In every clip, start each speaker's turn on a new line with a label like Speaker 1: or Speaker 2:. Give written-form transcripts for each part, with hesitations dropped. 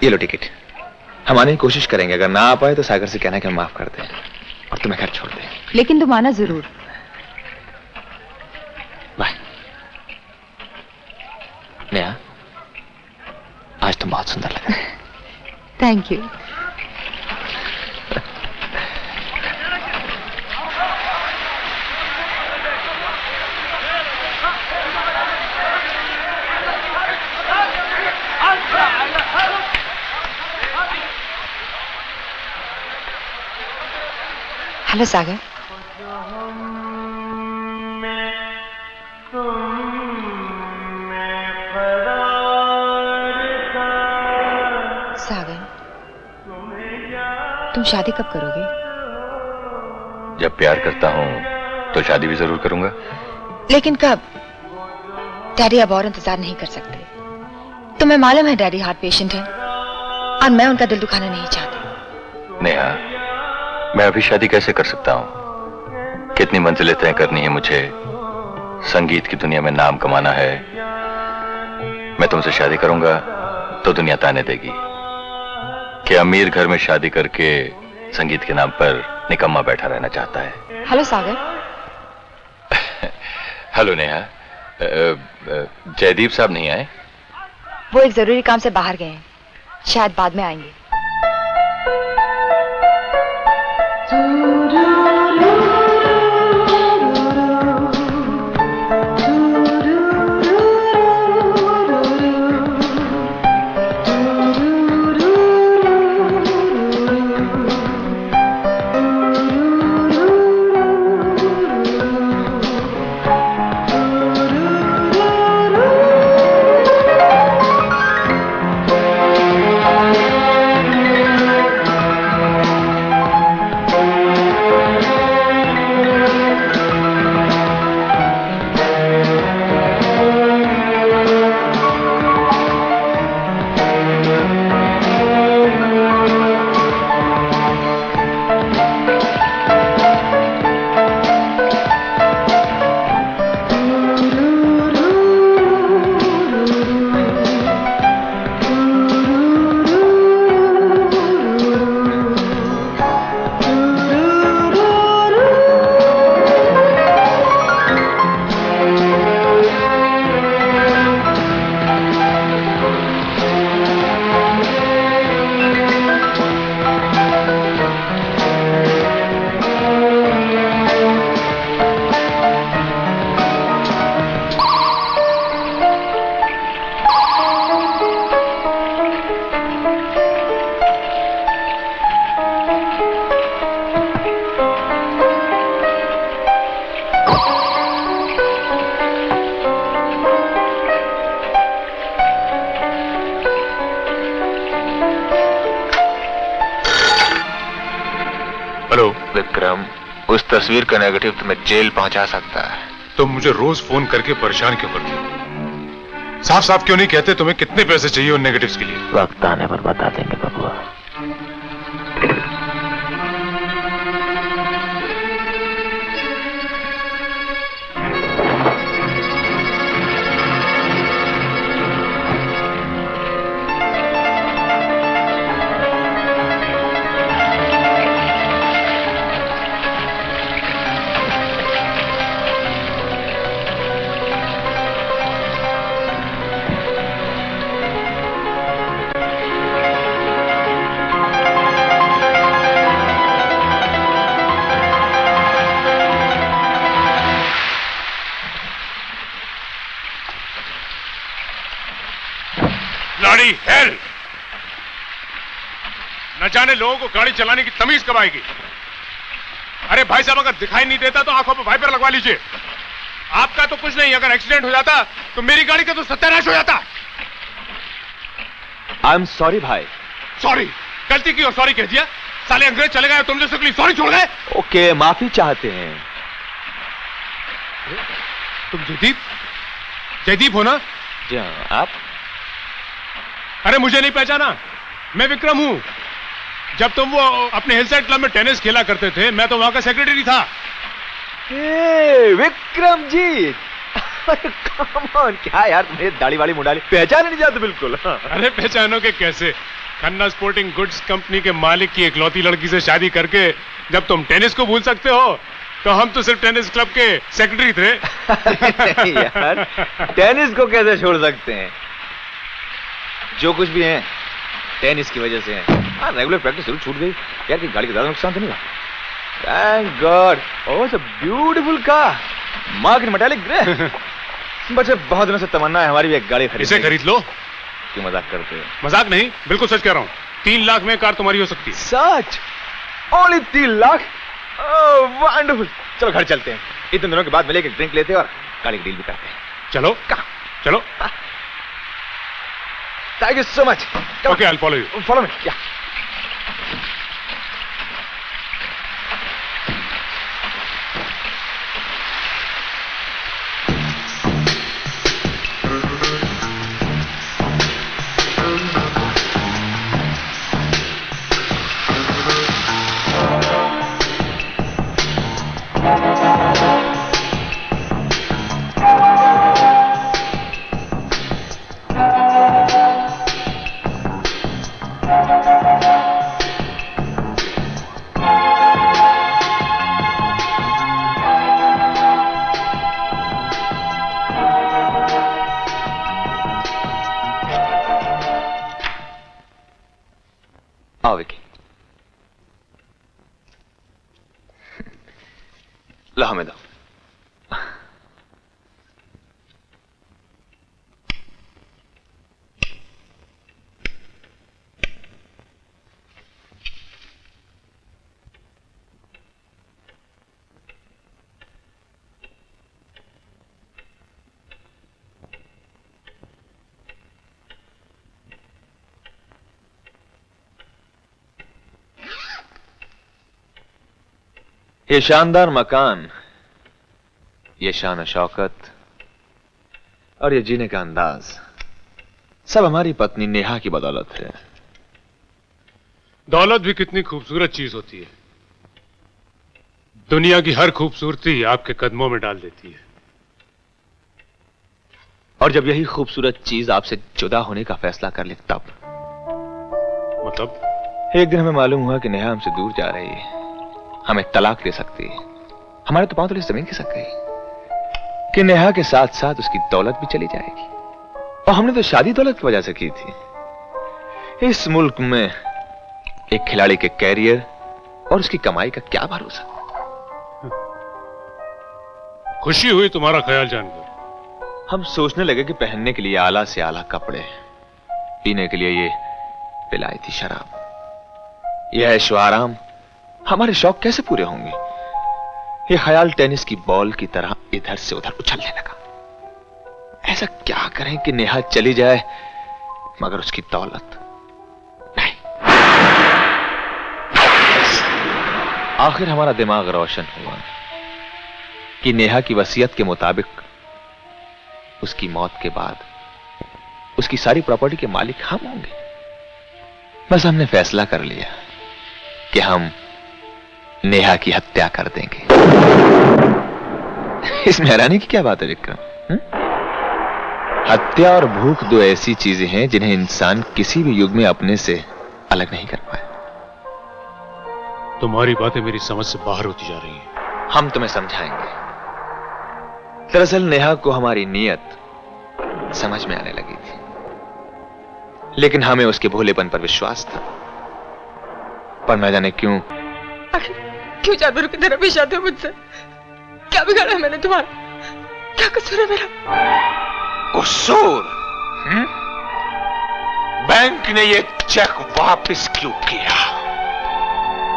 Speaker 1: ये लो टिकट। हम आने की कोशिश करेंगे, अगर ना आ पाए तो सागर से कहना कि हम माफ कर दें और तुम्हें घर छोड़ दें।
Speaker 2: लेकिन तुम आना जरूर।
Speaker 1: बाय। नेहा, आज तुम बहुत सुंदर लग रही।
Speaker 2: Thank you. हेलो सागर। सागर, तुम शादी कब करोगे?
Speaker 3: जब प्यार करता हूं तो शादी भी जरूर करूंगा।
Speaker 2: लेकिन कब? डैडी अब और इंतजार नहीं कर सकते। तुम्हें मालूम है डैडी हार्ट पेशेंट है और मैं उनका दिल दुखाना नहीं चाहती।
Speaker 3: नेहा, मैं अभी शादी कैसे कर सकता हूं? कितनी मंजिलें तय करनी है मुझे, संगीत की दुनिया में नाम कमाना है। मैं तुमसे शादी करूंगा तो दुनिया ताने देगी कि अमीर घर में शादी करके संगीत के नाम पर निकम्मा बैठा रहना चाहता है।
Speaker 2: हेलो सागर।
Speaker 3: हेलो नेहा। जयदीप साहब नहीं आए?
Speaker 2: वो एक जरूरी काम से बाहर गए हैं, शायद बाद में आएंगे।
Speaker 1: विक्रम, उस तस्वीर का नेगेटिव तुम्हें जेल पहुंचा सकता है।
Speaker 4: तो मुझे रोज फोन करके परेशान क्यों करते हो? साफ साफ क्यों नहीं कहते तुम्हें कितने पैसे चाहिए उन नेगेटिव्स के लिए?
Speaker 1: वक्त आने पर बता देंगे बबुआ।
Speaker 4: हेल, न जाने लोगों को गाड़ी चलाने की तमीज कब आएगी। अरे भाई साहब, अगर दिखाई नहीं देता तो आंखों पर वाइपर लगवा लीजिए। आपका तो कुछ नहीं, अगर एक्सीडेंट हो जाता तो मेरी गाड़ी का तो सत्यानाश हो जाता।
Speaker 1: आई एम सॉरी भाई।
Speaker 4: सॉरी? गलती की और सॉरी कह दिया। साले अंग्रेज चले गए, तुम जैसे के लिए सॉरी छोड़ गए।
Speaker 1: ओके, माफी चाहते हैं।
Speaker 4: तुम जयदीप? जयदीप हो ना?
Speaker 1: जी हाँ, आप?
Speaker 4: अरे मुझे नहीं पहचाना, मैं विक्रम हूं। जब तुम वो अपने हिलसाइड क्लब में टेनिस खेला करते थे, मैं तो वहां का सेक्रेटरी था।
Speaker 1: विक्रम जी, कम ऑन, क्या यार, मेरे दाढ़ी वाली मुंडाली पहचान नहीं जाते बिल्कुल।
Speaker 4: अरे पहचानो के कैसे, खन्ना स्पोर्टिंग गुड्स कंपनी के मालिक की इकलौती लड़की से शादी करके जब तुम टेनिस को भूल सकते हो, तो हम तो सिर्फ टेनिस क्लब के सेक्रेटरी थे।
Speaker 1: नहीं यार, टेनिस को कैसे छोड़ सकते हैं? जो कुछ भी है टेनिस की वजह से है। हाँ, रेगुलर प्रैक्टिस जरूर छूट गई यार, कि गाड़ी का ज्यादा नुकसान तो नहीं हुआ। Thank God. Oh, it's a beautiful car, mark metallic grey. बच्चे, बहुत दिनों से तमन्ना है हमारी भी एक गाड़ी खरीद।
Speaker 4: इसे खरीद लो।
Speaker 1: क्यों मजाक करते हो?
Speaker 4: मजाक नहीं, बिल्कुल सच कह रहा हूँ। 3 लाख में कार तुम्हारी हो सकती है।
Speaker 1: सच? ओनली 3 लाख? ओह वंडरफुल। चलो घर चलते हैं, इतने दिनों के बाद मिले, एक ड्रिंक लेते हैं और गाड़ी की डील भी करते हैं।
Speaker 4: चलो चलो।
Speaker 1: Thank you so much.
Speaker 4: Okay, I will follow you.
Speaker 1: Follow me. या आओ विकी, लो हमें दो। ये शानदार मकान, ये शान शौकत और ये जीने का अंदाज सब हमारी पत्नी नेहा की बदौलत है।
Speaker 4: दौलत भी कितनी खूबसूरत चीज होती है। दुनिया की हर खूबसूरती आपके कदमों में डाल देती है।
Speaker 1: और जब यही खूबसूरत चीज आपसे जुदा होने का फैसला कर ले तब?
Speaker 4: मतलब?
Speaker 1: एक दिन हमें मालूम हुआ कि नेहा हमसे दूर जा रही है, हमें तलाक दे सकती है। हमारे तो पांव तले जमीन खिसक गई कि नेहा के साथ साथ उसकी दौलत भी चली जाएगी। और हमने तो शादी दौलत की वजह से की थी। इस मुल्क में एक खिलाड़ी के कैरियर और उसकी कमाई का क्या भरोसा।
Speaker 4: खुशी हुई तुम्हारा ख्याल जानकर।
Speaker 1: हम सोचने लगे कि पहनने के लिए आला से आला कपड़े, पीने के लिए ये विलायती शराब, यह ऐशो आराम, हमारे शौक कैसे पूरे होंगे? ये ख्याल टेनिस की बॉल की तरह इधर से उधर उछलने लगा। ऐसा क्या करें कि नेहा चली जाए मगर उसकी दौलत नहीं। आखिर हमारा दिमाग रोशन हुआ कि नेहा की वसीयत के मुताबिक उसकी मौत के बाद उसकी सारी प्रॉपर्टी के मालिक हम होंगे। बस हमने फैसला कर लिया कि हम नेहा की हत्या कर देंगे। इसमें हैरानी की क्या बात है विक्रम? हत्या और भूख दो ऐसी चीजें हैं जिन्हें इंसान किसी भी युग में अपने से अलग नहीं कर पाए।
Speaker 4: तुम्हारी बातें मेरी समझ से बाहर होती जा रही हैं।
Speaker 1: हम तुम्हें समझाएंगे। दरअसल नेहा को हमारी नीयत समझ में आने लगी थी, लेकिन हमें उसके भोलेपन पर विश्वास था। पर न जाने क्यों
Speaker 2: क्यों जानवरों की तरह पेश आते हो मुझसे? क्या बिगाड़ा है मैंने तुम्हारा? क्या कसूर है मेरा?
Speaker 1: कसूर? बैंक ने ये चेक वापस क्यों किया?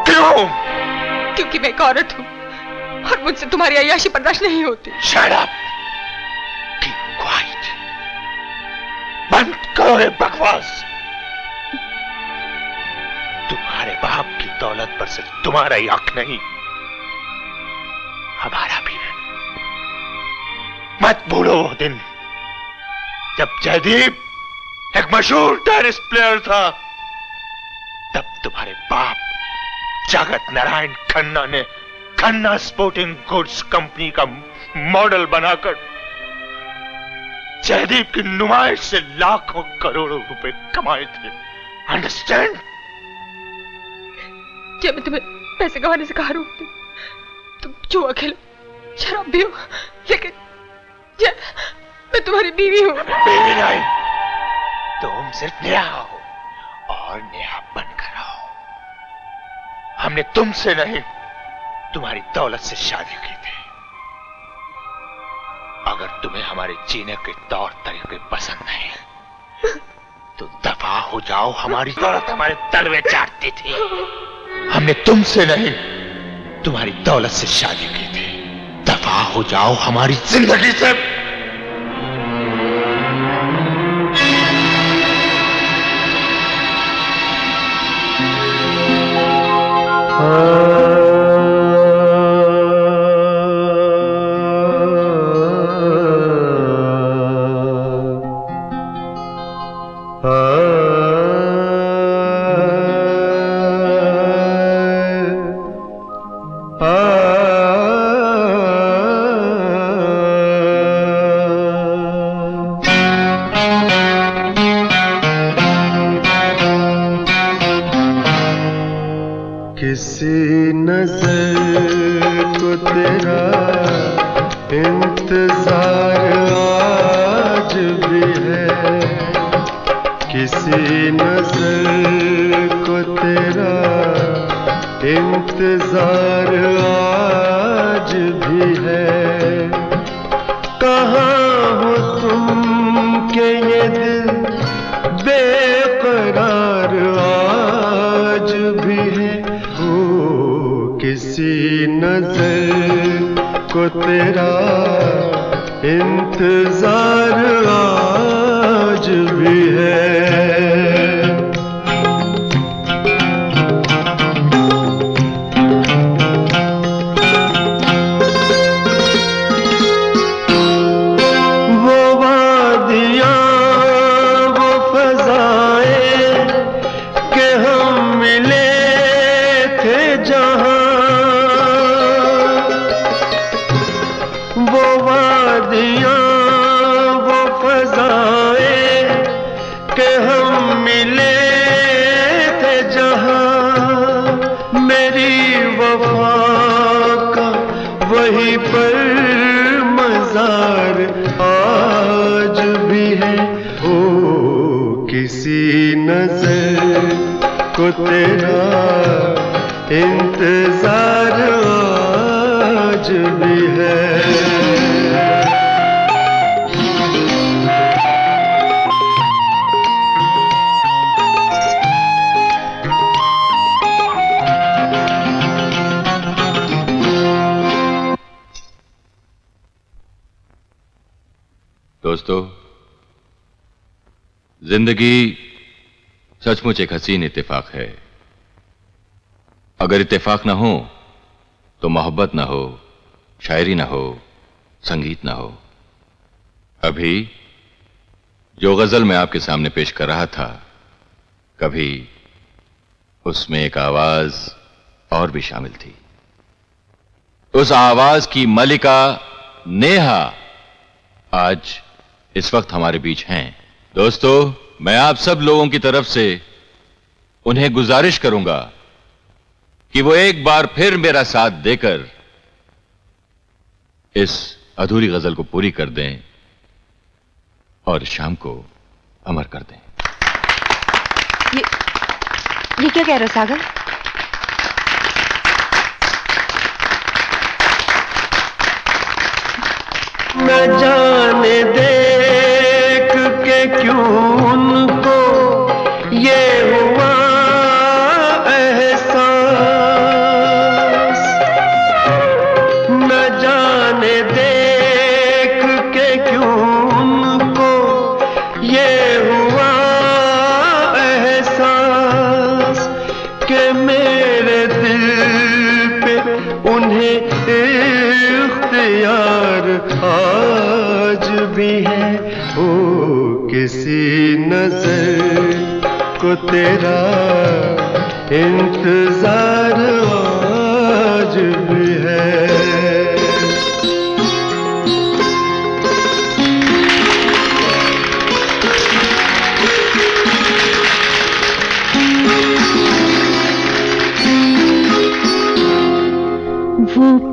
Speaker 1: क्यों?
Speaker 2: क्योंकि मैं एक औरत हूं और मुझसे तुम्हारी अय्याशी बर्दाश्त नहीं होती।
Speaker 1: Shut up! Keep quiet! बंद करो ये बकवास। तुम्हारे बाप की दौलत पर सिर्फ तुम्हारा ही हक नहीं, हमारा भी है। मत भूलो वो दिन जब जयदीप एक मशहूर टेनिस प्लेयर था। तब तुम्हारे बाप जगत नारायण खन्ना ने खन्ना स्पोर्टिंग गुड्स कंपनी का मॉडल बनाकर जयदीप की नुमाइश से लाखों करोड़ों रुपए कमाए थे। अंडरस्टैंड?
Speaker 2: जब मैं तुम्हें पैसे कमाने से कहा रोकती, तुम जुआ खेलो, शराब पियो, लेकिन जब मैं तुम्हारी बीवी हूँ।
Speaker 1: बीवी नहीं, तुम सिर्फ नेहा हो और नेहा बनकर आओ। हमने तुमसे नहीं, तुम्हारी दौलत से शादी की थी। अगर तुम्हें हमारे जीने के तौर तरीके पसंद नहीं तो दफा हो जाओ। हमारी दौलत हमारे तलवे चाटती थी। हमने तुमसे नहीं, तुम्हारी दौलत से शादी की थी। दफा हो जाओ हमारी जिंदगी से।
Speaker 5: किसी नजर को तेरा इंतजार आज भी है, किसी नजर को तेरा इंतजार आज भी है। कहाँ हो तुम के ये दिल बेकरार आज भी है। किसी नजर को तेरा इंतजार आज भी है। वो वादियाँ वो फज़ाएं के हम मिले थे जहाँ, वो वादियाँ वो फज़ाएं के हम मिले थे जहाँ, मेरी वफा का वहीं पर मज़ार आज भी है। ओ किसी नजर को तेरा इंतजार आज भी है।
Speaker 3: दोस्तों, जिंदगी सचमुच एक हसीन इत्तेफाक है। अगर इत्तेफाक ना हो तो मोहब्बत ना हो, शायरी ना हो, संगीत ना हो। अभी जो गजल मैं आपके सामने पेश कर रहा था, कभी उसमें एक आवाज और भी शामिल थी। उस आवाज की मलिका नेहा आज इस वक्त हमारे बीच हैं। दोस्तों, मैं आप सब लोगों की तरफ से उन्हें गुजारिश करूंगा कि वो एक बार फिर मेरा साथ देकर इस अधूरी गजल को पूरी कर दें और शाम को अमर कर दें।
Speaker 2: ये क्या कह रहे हो सागर?
Speaker 5: न जाने देख के क्यों उनको ये हुआ एहसास, न जाने देख के क्यों उनको ये हुआ एहसास कि मेरे दिल पे उन्हें इख्तियार आज भी है। ओ किसी नजर को तेरा इंतजार आज भी है।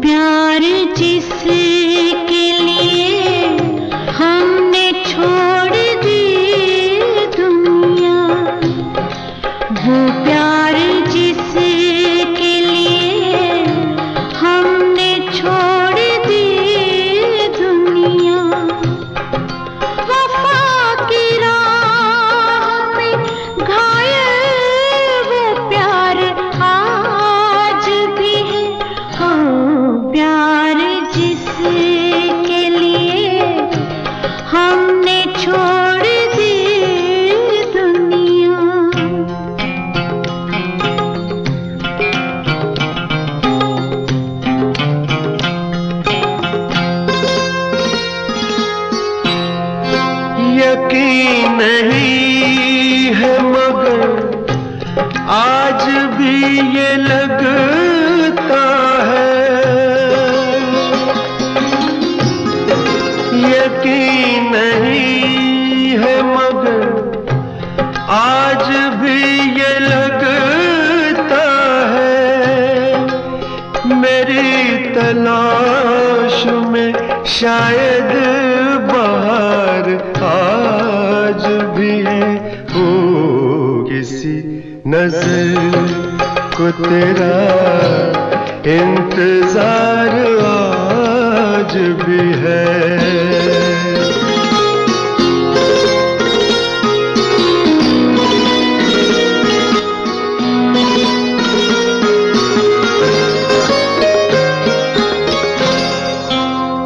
Speaker 6: प्यार जिसके लिए हमने छोड़ दी दुनिया, वो प्यार जिसके लिए हमने छोड़ दी दुनिया, वफा की राह में घायल वो प्यार आज भी है। हो प्यार जिसके लिए हमने छोड़ दी दुनिया।
Speaker 5: यकीन नहीं है मगर आज भी ये लगता है, यकीन नहीं है मगर आज भी ये लगता है, मेरी तलाश में शायद बाहर आज भी है। ओ किसी नजर को तेरा इंतजार आज भी है।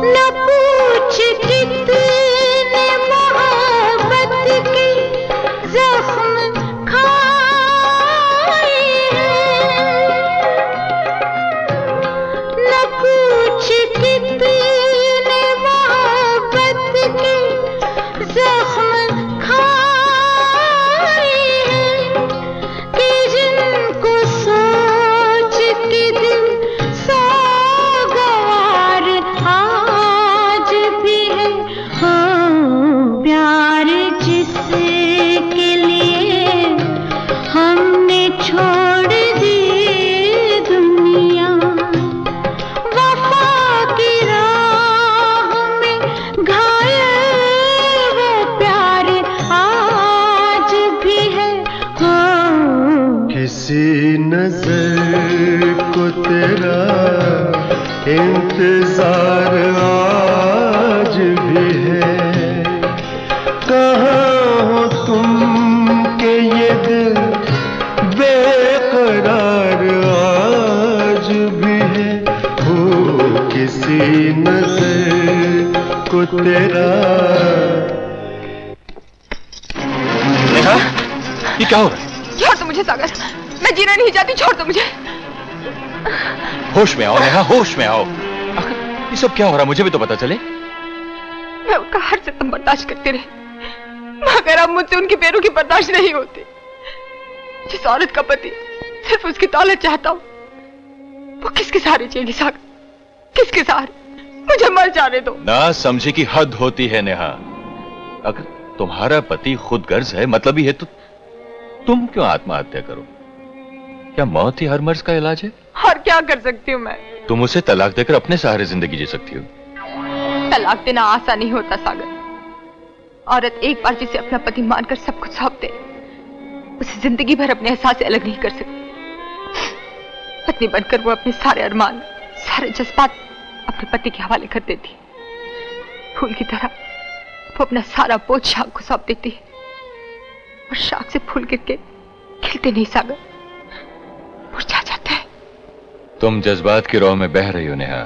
Speaker 6: न पूछ कितने मोहब्बत के जख्म खाए हैं, न पूछ कितने मोहब्बत के जख्म खाए हैं, कि जिनको सोच के दिल सोगवार आज भी है। हो प्यार जिसके लिए हमने छोड़ दी दुनिया, वफा की राह में घायल वो प्यार आज भी है। हो
Speaker 5: किसी नजर को तेरा इंतजार आज भी है। कहाँ हो तुम के ये दिल बेकरार आज भी है। हो किसी नजर को तेरा।
Speaker 3: नेहा, ये क्या हो रहा है?
Speaker 2: छोड़ दो मुझे सागर, मैं जीना नहीं चाहती, छोड़ दो मुझे।
Speaker 3: होश में आओ नेहा, होश में आओ। आखिर ये सब क्या हो रहा है, मुझे भी तो पता चले।
Speaker 2: मैं उनका हर सितम बर्दाश्त करती रही, मगर अब मुझसे उनकी पैरों की बर्दाश्त नहीं होती। जिस औरत का पति सिर्फ उसकी दौलत चाहता हूँ, वो किसके सहारे जिएगी सागर, किसके सहारे? मुझे मर जाने दो।
Speaker 3: ना समझे की हद होती है नेहा। अगर तुम्हारा पति खुद गर्ज है, मतलब ही है, तो तुम क्यों आत्महत्या करो? क्या मौत ही हर मर्ज का इलाज है?
Speaker 2: और क्या कर सकती हूँ मैं?
Speaker 3: तुम उसे तलाक देकर अपने सहारे जिंदगी जी सकती हो।
Speaker 2: तलाक देना आसान नहीं होता सागर। औरत एक बार जिसे अपना पति मानकर सब कुछ सौंप दे, उसे जिंदगी भर अपने एहसास से अलग नहीं कर सकती। पत्नी बनकर वो अपने सारे अरमान, सारे जज्बात अपने पति के हवाले कर देती। फूल की तरह वो अपना सारा बोझ शाख को सौंप देती है, और शाख से फूल गिर के खिलते नहीं सागर, मुरझा जाता है।
Speaker 3: तुम जज्बात की राह में बह रही हो नेहा।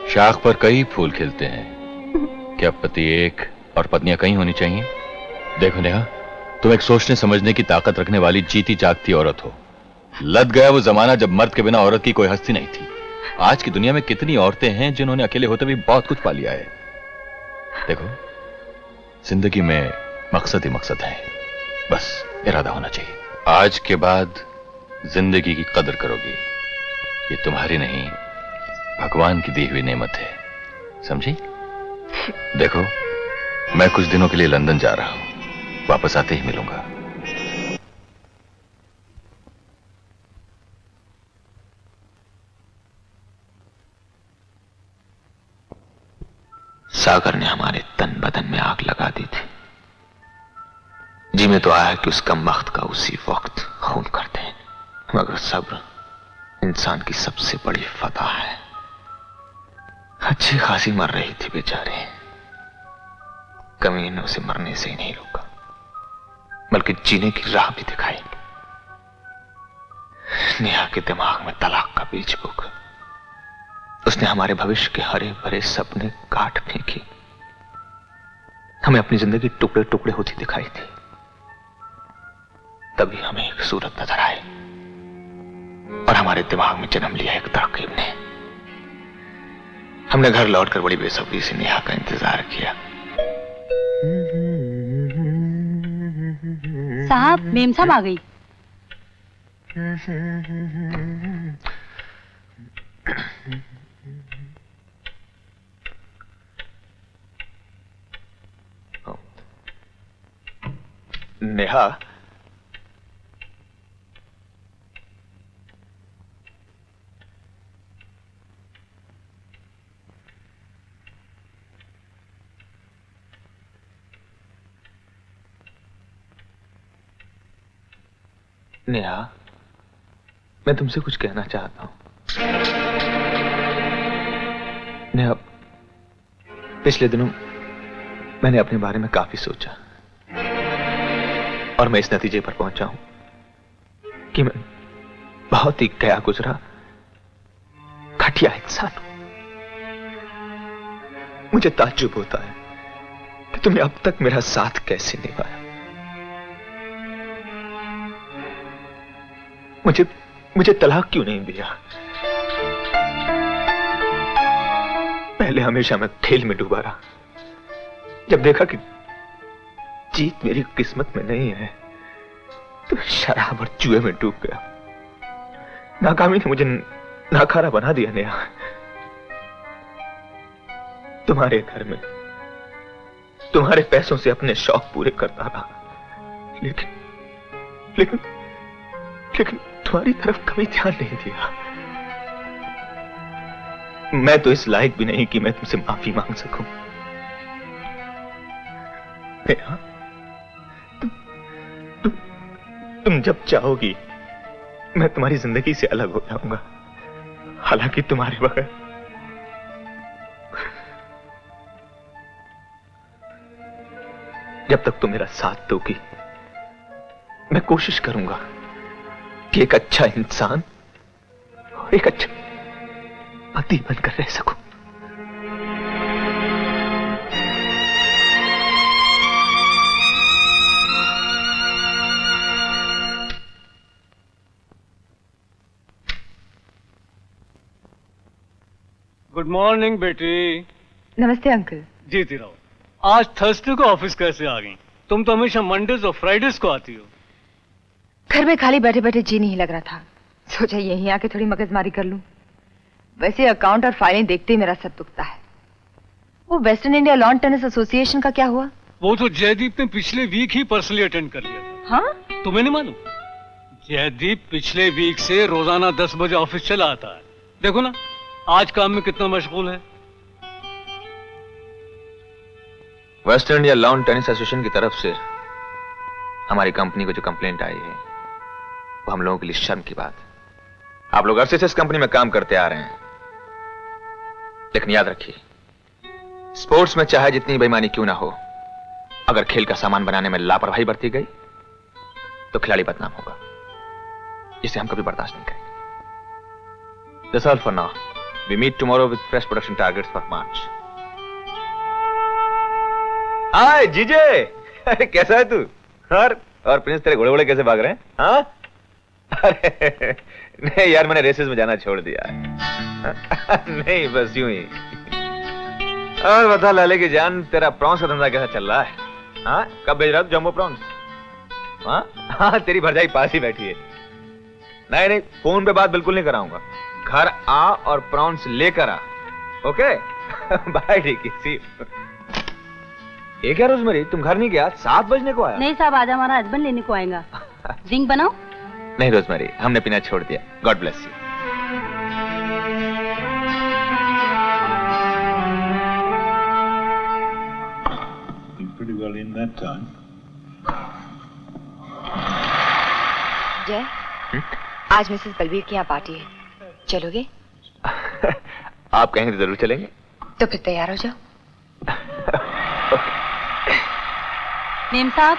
Speaker 3: शाख पर कई फूल खिलते हैं। क्या पति एक और पत्नियां कई होनी चाहिए? देखो नेहा, तुम एक सोचने समझने की ताकत रखने वाली जीती जागती औरत हो। लद गया वो जमाना जब मर्द के बिना औरत की कोई हस्ती नहीं थी। आज की दुनिया में कितनी औरतें हैं जिन्होंने अकेले होते भी बहुत कुछ पा लिया है। देखो, जिंदगी में मकसद ही मकसद है, बस इरादा होना चाहिए। आज के बाद जिंदगी की कदर करोगी, ये तुम्हारी नहीं भगवान की दी हुई नेमत है, समझी? देखो, मैं कुछ दिनों के लिए लंदन जा रहा हूं, वापस आते ही मिलूंगा।
Speaker 1: सागर ने हमारे तन बदन में आग लगा दी थी। जी में तो आया कि उस कम वक्त का उसी वक्त खून कर दें, मगर सब्र इंसान की सबसे बड़ी फतह है। अच्छी खासी मर रही थी बेचारे, कमीनों से मरने से ही नहीं रोका, बल्कि जीने की राह भी दिखाई। नेहा के दिमाग में तलाक का बीज बोकर उसने हमारे भविष्य के हरे भरे सपने काट फेंके। हमें अपनी जिंदगी टुकड़े टुकड़े होती दिखाई थी। तभी हमें एक सूरत नजर आई और हमारे दिमाग में जन्म लिया एक तरकीब ने। हमने घर लौटकर बड़ी बेसब्री से नेहा का इंतजार किया।
Speaker 6: साहब, मेम साहब आ गई।
Speaker 1: नेहा, नेहा, मैं तुमसे कुछ कहना चाहता हूं। नेहा, पिछले दिनों मैंने अपने बारे में काफी सोचा और मैं इस नतीजे पर पहुंचा हूं कि मैं बहुत ही गया गुजरा घटिया इंसान हूं। मुझे ताज्जुब होता है कि तुमने अब तक मेरा साथ कैसे निभाया। मुझे तलाक क्यों नहीं दिया? पहले हमेशा मैं खेल में डूबा रहा, जब देखा कि जीत मेरी किस्मत में नहीं है तो शराब और जुए में डूब गया। नाकामी ने मुझे नाकारा बना दिया। नेहा, तुम्हारे घर में तुम्हारे पैसों से अपने शौक पूरे करता रहा, लेकिन तुम्हारी तरफ कभी ध्यान नहीं दिया। मैं तो इस लायक भी नहीं कि मैं तुमसे माफी मांग सकूं। नेहा, तुम जब चाहोगी मैं तुम्हारी जिंदगी से अलग हो जाऊंगा, हालांकि तुम्हारे बगैर जब तक तुम मेरा साथ दोगी मैं कोशिश करूंगा कि एक अच्छा इंसान और एक अच्छा पति बनकर रह सकूं।
Speaker 7: गुड मॉर्निंग बेटी।
Speaker 2: नमस्ते अंकल।
Speaker 7: जीती रहो। आज थर्सडे को ऑफिस कैसे आ गई? तुम तो हमेशा मंडेज और फ्राइडेज को आती हो।
Speaker 2: घर में खाली बैठे बैठे जी नहीं लग रहा था, सोचा यहीं आके थोड़ी मगजमारी कर लूं। वैसे अकाउंट और फाइलें देखते ही मेरा सर दुखता है। वो western India lawn tennis association का क्या हुआ?
Speaker 7: वो तो जयदीप ने पिछले वीक ही पर्सनली अटेंड कर लिया था।
Speaker 2: हाँ?
Speaker 7: तुम्हें नहीं मालूम? जयदीप पिछले वीक से रोजाना 10 बजे ऑफिस चला आता है। देखो ना आज काम में कितना मशगूल है।
Speaker 1: Western India lawn tennis association की तरफ से हमारी कंपनी को जो कंप्लेंट आई है वो हम लोगों के लिए शर्म की बात है। आप लोग अरसे से इस कंपनी में काम करते आ रहे हैं, लेकिन याद रखिए स्पोर्ट्स में चाहे जितनी बेईमानी क्यों ना हो, अगर खेल का सामान बनाने में लापरवाही बरती गई तो खिलाड़ी बदनाम होगा। इसे हम कभी बर्दाश्त नहीं करेंगे। That's all for now. We meet tomorrow with fresh production targets for March. हाय जीजे, अरे कैसा है तू? और प्रिंस तेरे घोड़े घोड़े कैसे भाग रहे हैं? हाँ? अरे नहीं यार, मैंने रेसेस में जाना छोड़ दिया है। नहीं बस यूं ही। और बता लाले की जान, तेरा प्रॉन्स का धंधा कैसा चल रहा है? हाँ कब भेज रहा तू जम्बो प्रॉन्स? हाँ तेरी भरजाई पास ही बैठी है। नहीं फोन पे बात बिल्कुल नहीं कराऊंगा। घर आ और प्रॉन्स लेकर आ। ओके बाय ठीक। ये क्या रोजमेरी, तुम घर नहीं गया? 7 बजने को आया।
Speaker 6: नहीं साहब, आज हमारा हस्बैंड लेने को आएगा। ड्रिंक बनाओ?
Speaker 1: नहीं रोजमेरी, हमने पीना छोड़ दिया। God bless you.
Speaker 8: in that time.
Speaker 2: जय, आज मिसेस बलबीर की यहाँ पार्टी है, चलोगे?
Speaker 1: आप कहेंगे तो जरूर चलेंगे।
Speaker 2: तो फिर तैयार हो जाओ।
Speaker 6: मेम साहब,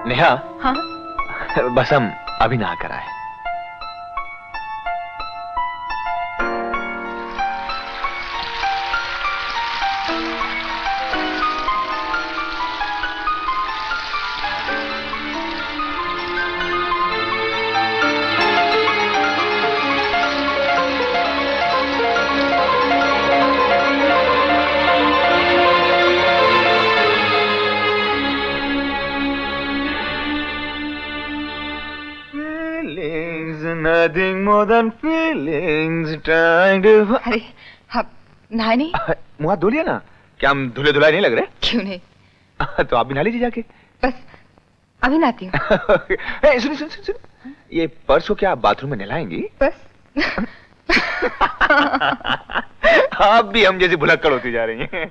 Speaker 1: नेहा,
Speaker 2: हाँ?
Speaker 1: बस हम अभी नहा कर आए। Nothing more than feelings trying to...
Speaker 2: अरे, आप नहाए नहीं?
Speaker 1: मुँह हाथ धो लिया ना? क्या हम धुले धुलाए नहीं लग रहे?
Speaker 2: क्यों नहीं?
Speaker 1: तो आप भी नहा लीजिए जाके।
Speaker 2: बस अभी नहाती हूँ।
Speaker 1: सुनिए सुनिए सुनिए, ये पर्स को क्या आप बाथरूम में नहलाएंगी?
Speaker 2: बस।
Speaker 1: आप भी हम जैसी भुलक्कड़ होती जा रही हैं।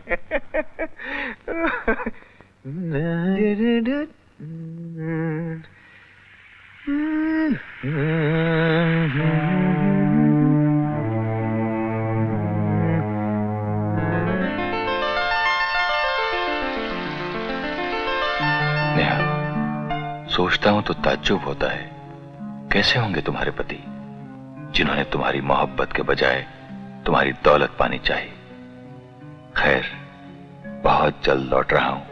Speaker 3: नेहा, सोचता हूं तो ताज्जुब होता है, कैसे होंगे तुम्हारे पति जिन्होंने तुम्हारी मोहब्बत के बजाय तुम्हारी दौलत पानी चाहिए। खैर, बहुत जल्द लौट रहा हूं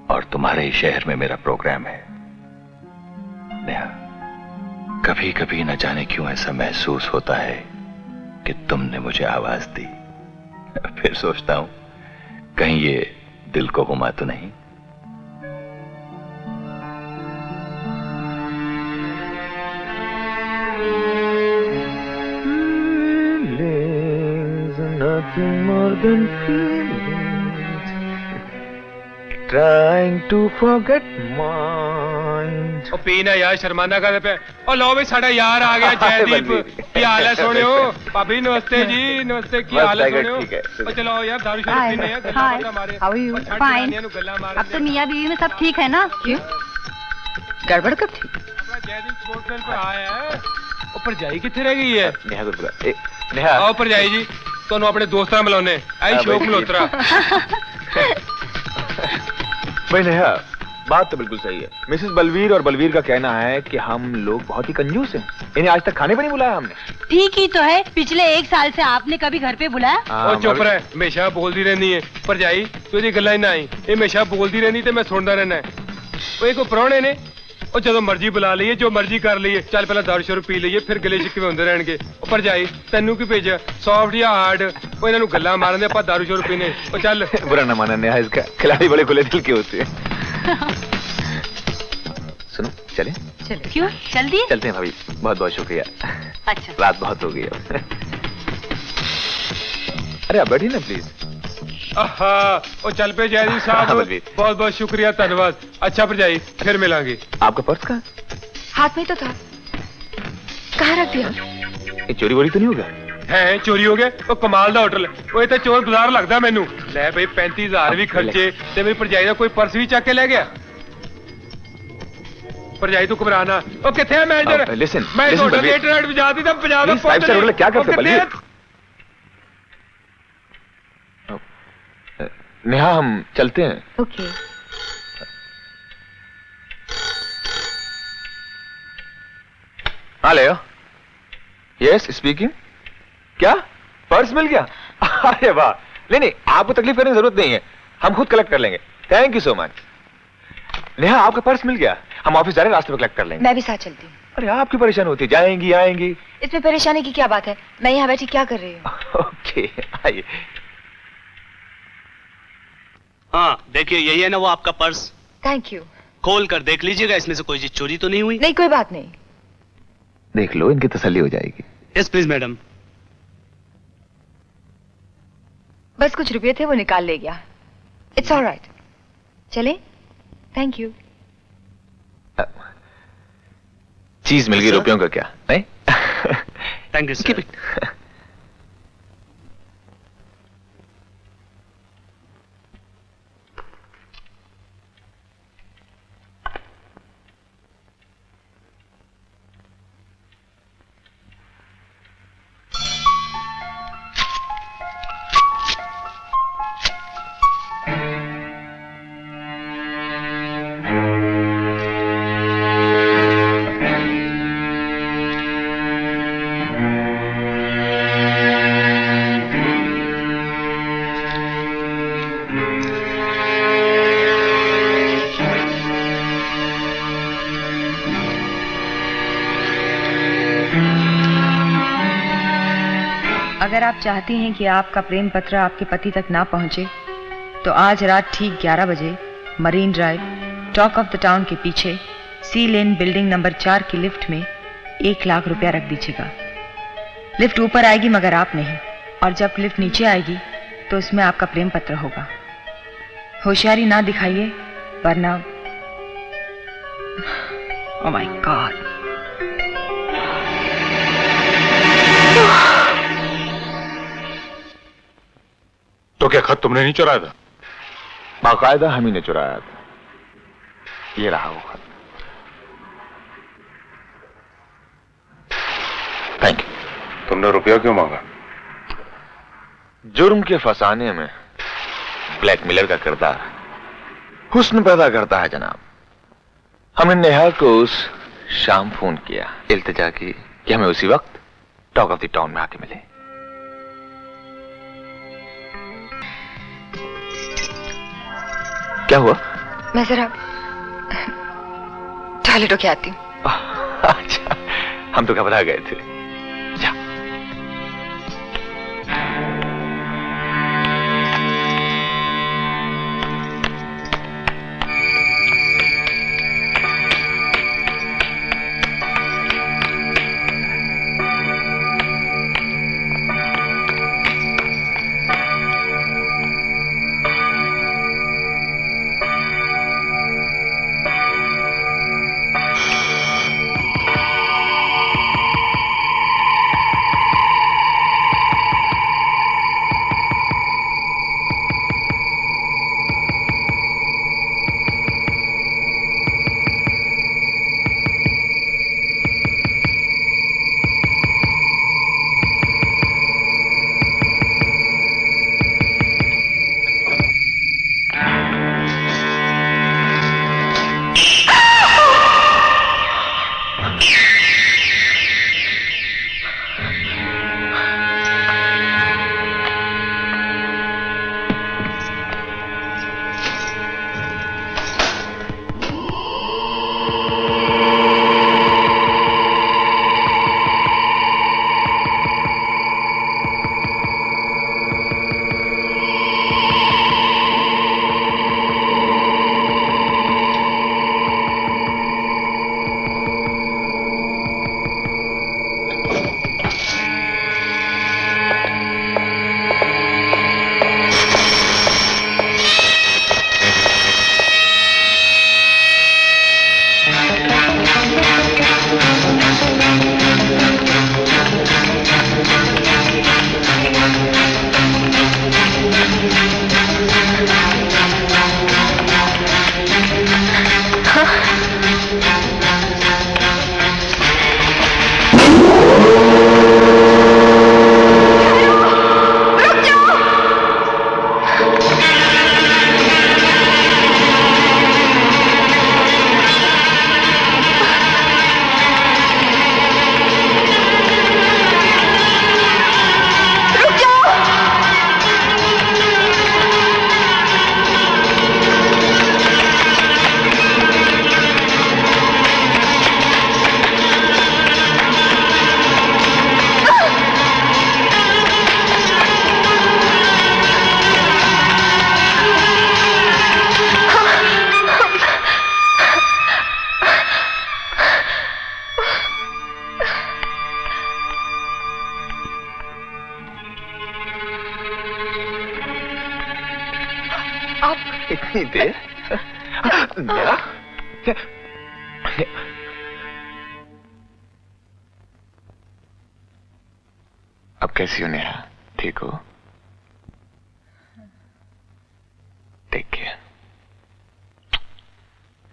Speaker 3: और तुम्हारे ही शहर में मेरा प्रोग्राम है। नेहा, कभी कभी न जाने क्यों ऐसा महसूस होता है कि तुमने मुझे आवाज दी। फिर सोचता हूं कहीं ये दिल को घुमा तो नहीं।
Speaker 1: Nothing more than feelings trying to forget mine.
Speaker 4: ओ पीना यार, शर्माना कर पे। ओ लो भी साडा यार आ गया जयदीप। की हाल है सोनियो? भाभी नमस्ते जी, नमस्ते। की हाल है सोनियो? ओ चलो यार दारू शराब पीने हैं, गल्ला बात हमारे।
Speaker 6: How are you? फाइन। अब तो मियां बीवी में सब ठीक है ना?
Speaker 2: क्यों? गड़बड़ कब थी?
Speaker 4: अपना जयदीप स्पोर्ट्समैन पे आया है। ऊपर जाई किथे रह गई है?
Speaker 1: नेहा गुरपुरा, नेहा
Speaker 4: आओ ऊपर जाई जी, ਤੁਹਾਨੂੰ ਆਪਣੇ ਦੋਸਤਾਂ ਨਾਲ ਮਿਲਾਉਣੇ। ਆਈ ਸ਼ੋਕ ਮਲਹੋਤਰਾ।
Speaker 1: भाई नेहा, बात तो बिल्कुल सही है। मिसेस बलवीर और बलवीर का कहना है कि हम लोग बहुत ही कंजूस हैं। इन्हें आज तक खाने पर नहीं बुलाया हमने।
Speaker 6: ठीक ही तो है, पिछले 1 साल से आपने कभी घर पे बुलाया?
Speaker 4: ਉਹ ਚੁੱਪ ਰਹਿ, ਹਮੇਸ਼ਾ ਬੋਲਦੀ ਰਹਿੰਦੀ ਹੈ। ਭਰਜਾਈ ਤੂੰ ਇਹਦੀ ਗੱਲਾਂ ਹੀ ਨਾ ਆਈ, ਇਹ ਹਮੇਸ਼ਾ ਬੋਲਦੀ ਰਹਿੰਦੀ ਤੇ ਮੈਂ ਸੁਣਦਾ ਰਹਿਣਾ। ਉਹ ਇਹ ਕੋ ਪ੍ਰਾਹੁਣੇ ਨੇ, ਉਹ ਜਦੋਂ ਮਰਜ਼ੀ ਬੁਲਾ ਲਈਏ, ਜੋ ਮਰਜ਼ੀ ਕਰ ਲਈਏ। ਚੱਲ ਪਹਿਲਾਂ ਦਾਰੂ ਸ਼ੁਰੂ ਪੀ ਲਈਏ, ਫਿਰ ਗਲੇ ਸ਼ਿਕਵੇ ਹੁੰਦੇ ਰਹਿਣਗੇ। ਉਹ ਭਰਜਾਈ ਤੈਨੂੰ ਕੀ ਭੇਜਿਆ? ਸੌਫਟ ਜਾਂ ਹਾਰਡ? ਉਹ ਇਹਨਾਂ ਨੂੰ ਗੱਲਾਂ ਮਾਰਨ ਦੇ, ਆਪਾਂ ਦਾਰੂ ਸ਼ੁਰੂ ਪੀਨੇ। ਉਹ ਚੱਲ।
Speaker 1: बुरा न माना नेहा, इसका खिलाड़ी बड़े खुले दिल के होते हैं। सुनो, चले?
Speaker 6: चलो। क्यों? जल्दी?
Speaker 1: चलते हैं भाभी, बहुत बहुत शुक्रिया।
Speaker 6: अच्छा।
Speaker 1: रात बहुत हो गई अब। अरे आप बैठिए ना प्लीज।
Speaker 4: आहा, ਉਹ ਚੱਲ ਪਏ ਜੈਦੀ ਸਾਹਿਬ।
Speaker 1: बलवीर।
Speaker 4: बहुत बहुत शुक्रिया, धन्यवाद। अच्छा भरजाई, फिर मिलांगे।
Speaker 1: आपका पर्स कहाँ?
Speaker 2: हाथ में तो था, कहाँ रख दिया?
Speaker 1: ये चोरी वोरी तो नहीं होगा?
Speaker 4: है चोरी हो गया? ਉਹ ਕਮਾਲ ਦਾ ਹੋਟਲ, ਉਹ ਇਹ ਤਾਂ ਚੋਰ ਬਾਜ਼ਾਰ ਲੱਗਦਾ ਮੈਨੂੰ। ਲੈ ਬਈ 35000 ਵੀ ਖਰਚੇ ਤੇ ਮੇਰੀ ਭਰਜਾਈ ਦਾ ਕੋਈ ਪਰਸ ਵੀ ਚੱਕ ਕੇ ਲੈ ਗਿਆ। ਭਰਜਾਈ ਤੂੰ ਘਬਰਾ ਨਾ। ਉਹ ਕਿੱਥੇ ਹੈ ਮੈਨੇਜਰ?
Speaker 1: listen,
Speaker 4: ਮੈਂ
Speaker 1: listen,
Speaker 4: ਤੁਹਾਡਾ
Speaker 1: बलवीर।
Speaker 4: ਇੰਟਰਨੈਟ ਵਜਾ ਦਿੱਤਾ 50 ਦਾ।
Speaker 1: Please, 5 star होटल क्या करते हो, बलवीर? नेहा, हम चलते हैं।
Speaker 2: ओके।
Speaker 1: हाँ ले यस स्पीकिंग। क्या पर्स मिल गया? अरे वाह। नहीं आपको तकलीफ करने की जरूरत नहीं है, हम खुद कलेक्ट कर लेंगे। Thank you so much. Neha, आपका पर्स मिल गया, हम ऑफिस जा रहे हैं, रास्ते में कलेक्ट कर लेंगे।
Speaker 2: मैं भी साथ चलती हूँ।
Speaker 1: अरे आप क्यों परेशान होती, जाएंगी आएंगी।
Speaker 2: इसमें परेशानी की क्या बात है? मैं यहाँ बैठी क्या कर रही हूँ?
Speaker 1: ओके आइए।
Speaker 9: हाँ देखिए, यही है ना वो आपका पर्स।
Speaker 2: Thank you.
Speaker 9: खोल कर देख लीजिएगा, इसमें से कोई चीज चोरी तो नहीं हुई।
Speaker 2: नहीं, कोई बात नहीं।
Speaker 1: देख लो, इनकी तसल्ली हो जाएगी।
Speaker 9: Yes please madam.
Speaker 2: बस कुछ रुपये थे, वो निकाल ले गया। It's alright. चले? Thank you.
Speaker 1: चीज मिल गई, रुपयों का क्या? नहीं
Speaker 9: thank you
Speaker 1: Keep
Speaker 9: sir.
Speaker 1: it.
Speaker 2: अगर आप चाहती हैं कि आपका प्रेम पत्र आपके पति तक ना पहुंचे, तो आज रात ठीक 11 बजे marine drive talk of the town के पीछे सी लेन बिल्डिंग नंबर 4 की लिफ्ट में 1 लाख रुपया रख दीजिएगा। लिफ्ट ऊपर आएगी मगर आप नहीं, और जब लिफ्ट नीचे आएगी तो उसमें आपका प्रेम पत्र होगा। होशियारी ना दिखाइए वरना ओह माय गॉड।
Speaker 8: तो क्या खत तुमने नहीं चुराया था?
Speaker 1: बाकायदा हम ही ने चुराया था। ये रहा वो खत। Thank you.
Speaker 8: तुमने रुपया क्यों मांगा?
Speaker 1: जुर्म के फंसाने में ब्लैकमेलर का किरदार हुस्न पैदा करता है जनाब। हमने नेहा को उस शाम फोन किया, इल्तिजा की कि हमें उसी वक्त टॉक ऑफ द टाउन में आके मिले। क्या हुआ?
Speaker 2: मैं जरा टॉयलेट होके आती हूँ।
Speaker 1: अच्छा, हम तो घबरा गए थे। जा। इतनी देर? मेरा? अब कैसी हो नेहा? ठीक हो? Take care.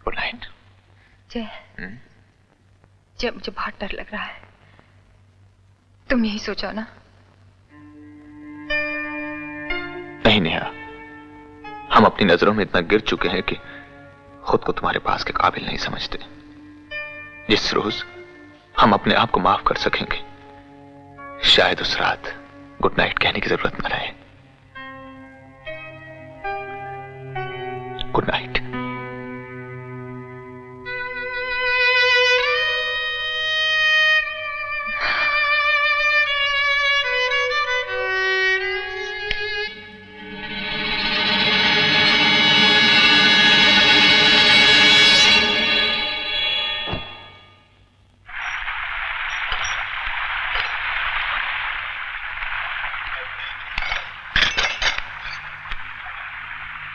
Speaker 1: Good night.
Speaker 2: Jai, Jai मुझे बहुत डर लग रहा है। तुम यही सोचो ना?
Speaker 1: नहीं नेहा, हम अपनी नजरों में इतना गिर चुके हैं कि खुद को तुम्हारे पास के काबिल नहीं समझते। जिस रोज हम अपने आप को माफ कर सकेंगे, शायद उस रात गुड नाइट कहने की जरूरत न रहे। Good night.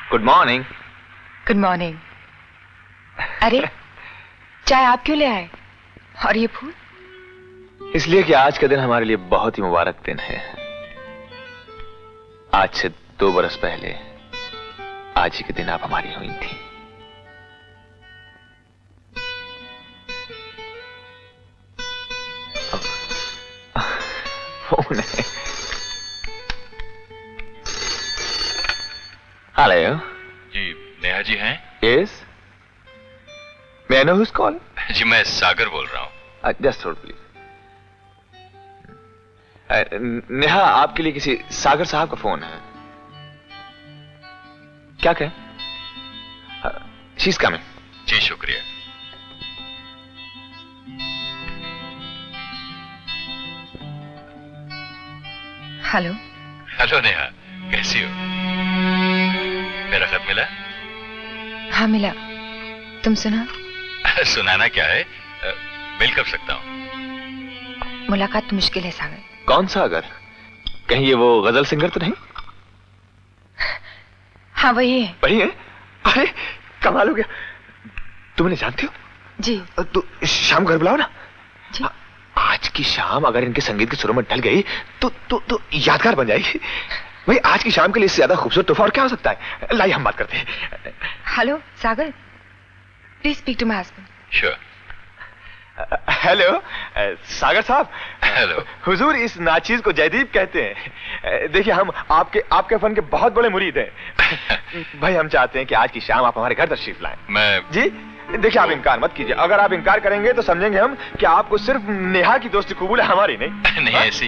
Speaker 1: Good morning.
Speaker 2: Good morning. अरे चाय आप क्यों ले आए? और ये फूल?
Speaker 1: इसलिए कि आज का दिन हमारे लिए बहुत ही मुबारक दिन है। आज से 2 बरस पहले आज ही के दिन आप हमारी हुई थी। फोन है। हेलो
Speaker 3: जी, नेहा जी हैं?
Speaker 1: Yes, may I know who's calling?
Speaker 3: जी, मैं सागर बोल रहा हूँ।
Speaker 1: Just hold please. नेहा, आपके लिए किसी सागर साहब का फोन है। क्या कहें? She is coming.
Speaker 3: जी शुक्रिया।
Speaker 2: हेलो।
Speaker 3: हेलो नेहा, कैसी हो? मेरा खत मिला?
Speaker 2: हाँ मिला। तुम सुना?
Speaker 3: सुनाना क्या है, मिल कब सकता हूँ?
Speaker 2: मुलाकात तो मुश्किल है सागर।
Speaker 1: कौन सा अगर? कहीं ये वो गजल सिंगर तो नहीं?
Speaker 2: हाँ वही है।
Speaker 1: वही है? अरे कमाल हो गया। तुम इन्हें जानती हो?
Speaker 2: जी।
Speaker 1: तो शाम घर बुलाओ ना।
Speaker 2: जी।
Speaker 1: आज की शाम अगर इनके संगीत के सुरों में ढल गई तो यादगार बन जाएगी। भाई आज की शाम के लिए इससे ज्यादा खूबसूरत तोहफा और क्या हो सकता है? लाइए हम बात करते हैं।
Speaker 2: Hello Sagar, please speak to my husband.
Speaker 3: Sure.
Speaker 1: Hello Sagar साहब।
Speaker 3: हेलो।
Speaker 1: हुजूर, इस नाचीज को जयदीप कहते हैं। देखिए हम आपके फन के बहुत बड़े मुरीद हैं। भाई हम चाहते हैं कि आज की शाम आप हमारे घर तशरीफ लाएं।
Speaker 3: मैं
Speaker 1: जी देखिए, आप इनकार मत कीजिए। अगर आप इनकार करेंगे तो समझेंगे हम कि आपको सिर्फ नेहा की दोस्ती कबूल है, हमारी नहीं।
Speaker 3: नहीं ऐसी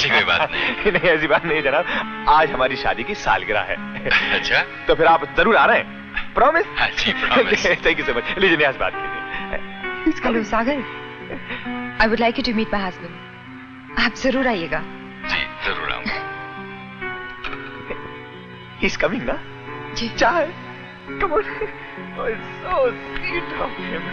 Speaker 3: कोई बात नहीं।
Speaker 1: नहीं ऐसी बात नहीं जनाब, आज हमारी शादी की सालगिरह है।
Speaker 3: अच्छा,
Speaker 1: तो फिर आप जरूर आ रहे हैं? प्रॉमिस?
Speaker 3: हाँ जी promise.
Speaker 1: Thank you so much. लीजिए नेहा से बात कीजिए।
Speaker 2: Hello Sagar, I would like you to meet my husband. आप जरूर आइएगा।
Speaker 3: जी जरूर आऊंगा।
Speaker 1: He's coming ना?
Speaker 2: जी।
Speaker 1: चाय। Come on. Oh, it's so sweet of him.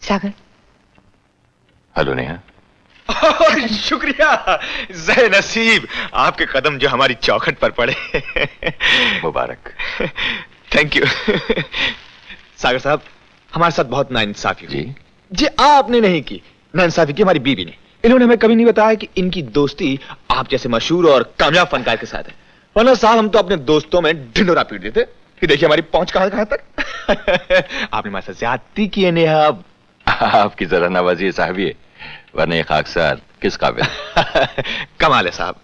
Speaker 2: Sagar.
Speaker 3: Hello Neha.
Speaker 1: शुक्रिया। ज़े नसीब, आपके कदम जो हमारी चौखट पर पड़े।
Speaker 3: मुबारक।
Speaker 1: Thank you. सागर साहब, हमारे साथ बहुत नाइंसाफी हुई।
Speaker 3: जी।
Speaker 1: जी आपने नहीं की, नाइंसाफी की हमारी बीवी ने। इन्होंने हमें कभी नहीं बताया कि इनकी दोस्ती आप जैसे मशहूर और कामयाब फनकार के साथ है। वरना साहब हम तो अपने दोस्तों में ढिंडोरा पीट देते कि देखिए हमारी पहुंच कहां तक। आपने हमारे साथ ज्यादती की है नेहा।
Speaker 3: आपकी जरा नवाजी साहबी है, वरना ये खाकसार किस काबिल।
Speaker 1: कमाल है साहब,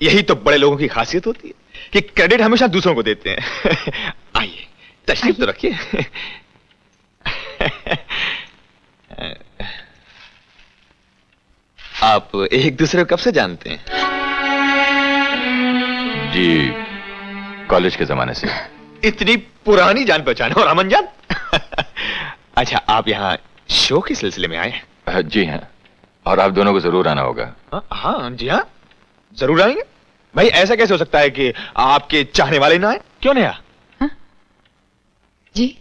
Speaker 1: यही तो बड़े लोगों की खासियत होती है कि क्रेडिट हमेशा दूसरों को देते हैं। आइए तशरीफ तो रखिए। आप एक दूसरे को कब से जानते हैं?
Speaker 3: जी कॉलेज के जमाने से।
Speaker 1: इतनी पुरानी जान पहचान और अमन जान। अच्छा, आप यहाँ शो के सिलसिले में आए हैं?
Speaker 3: जी हाँ, और आप दोनों को जरूर आना होगा।
Speaker 1: हाँ जी हाँ, जरूर आएंगे। भाई ऐसा कैसे हो सकता है कि आपके चाहने वाले ना आए? क्यों नहीं आया?
Speaker 2: जी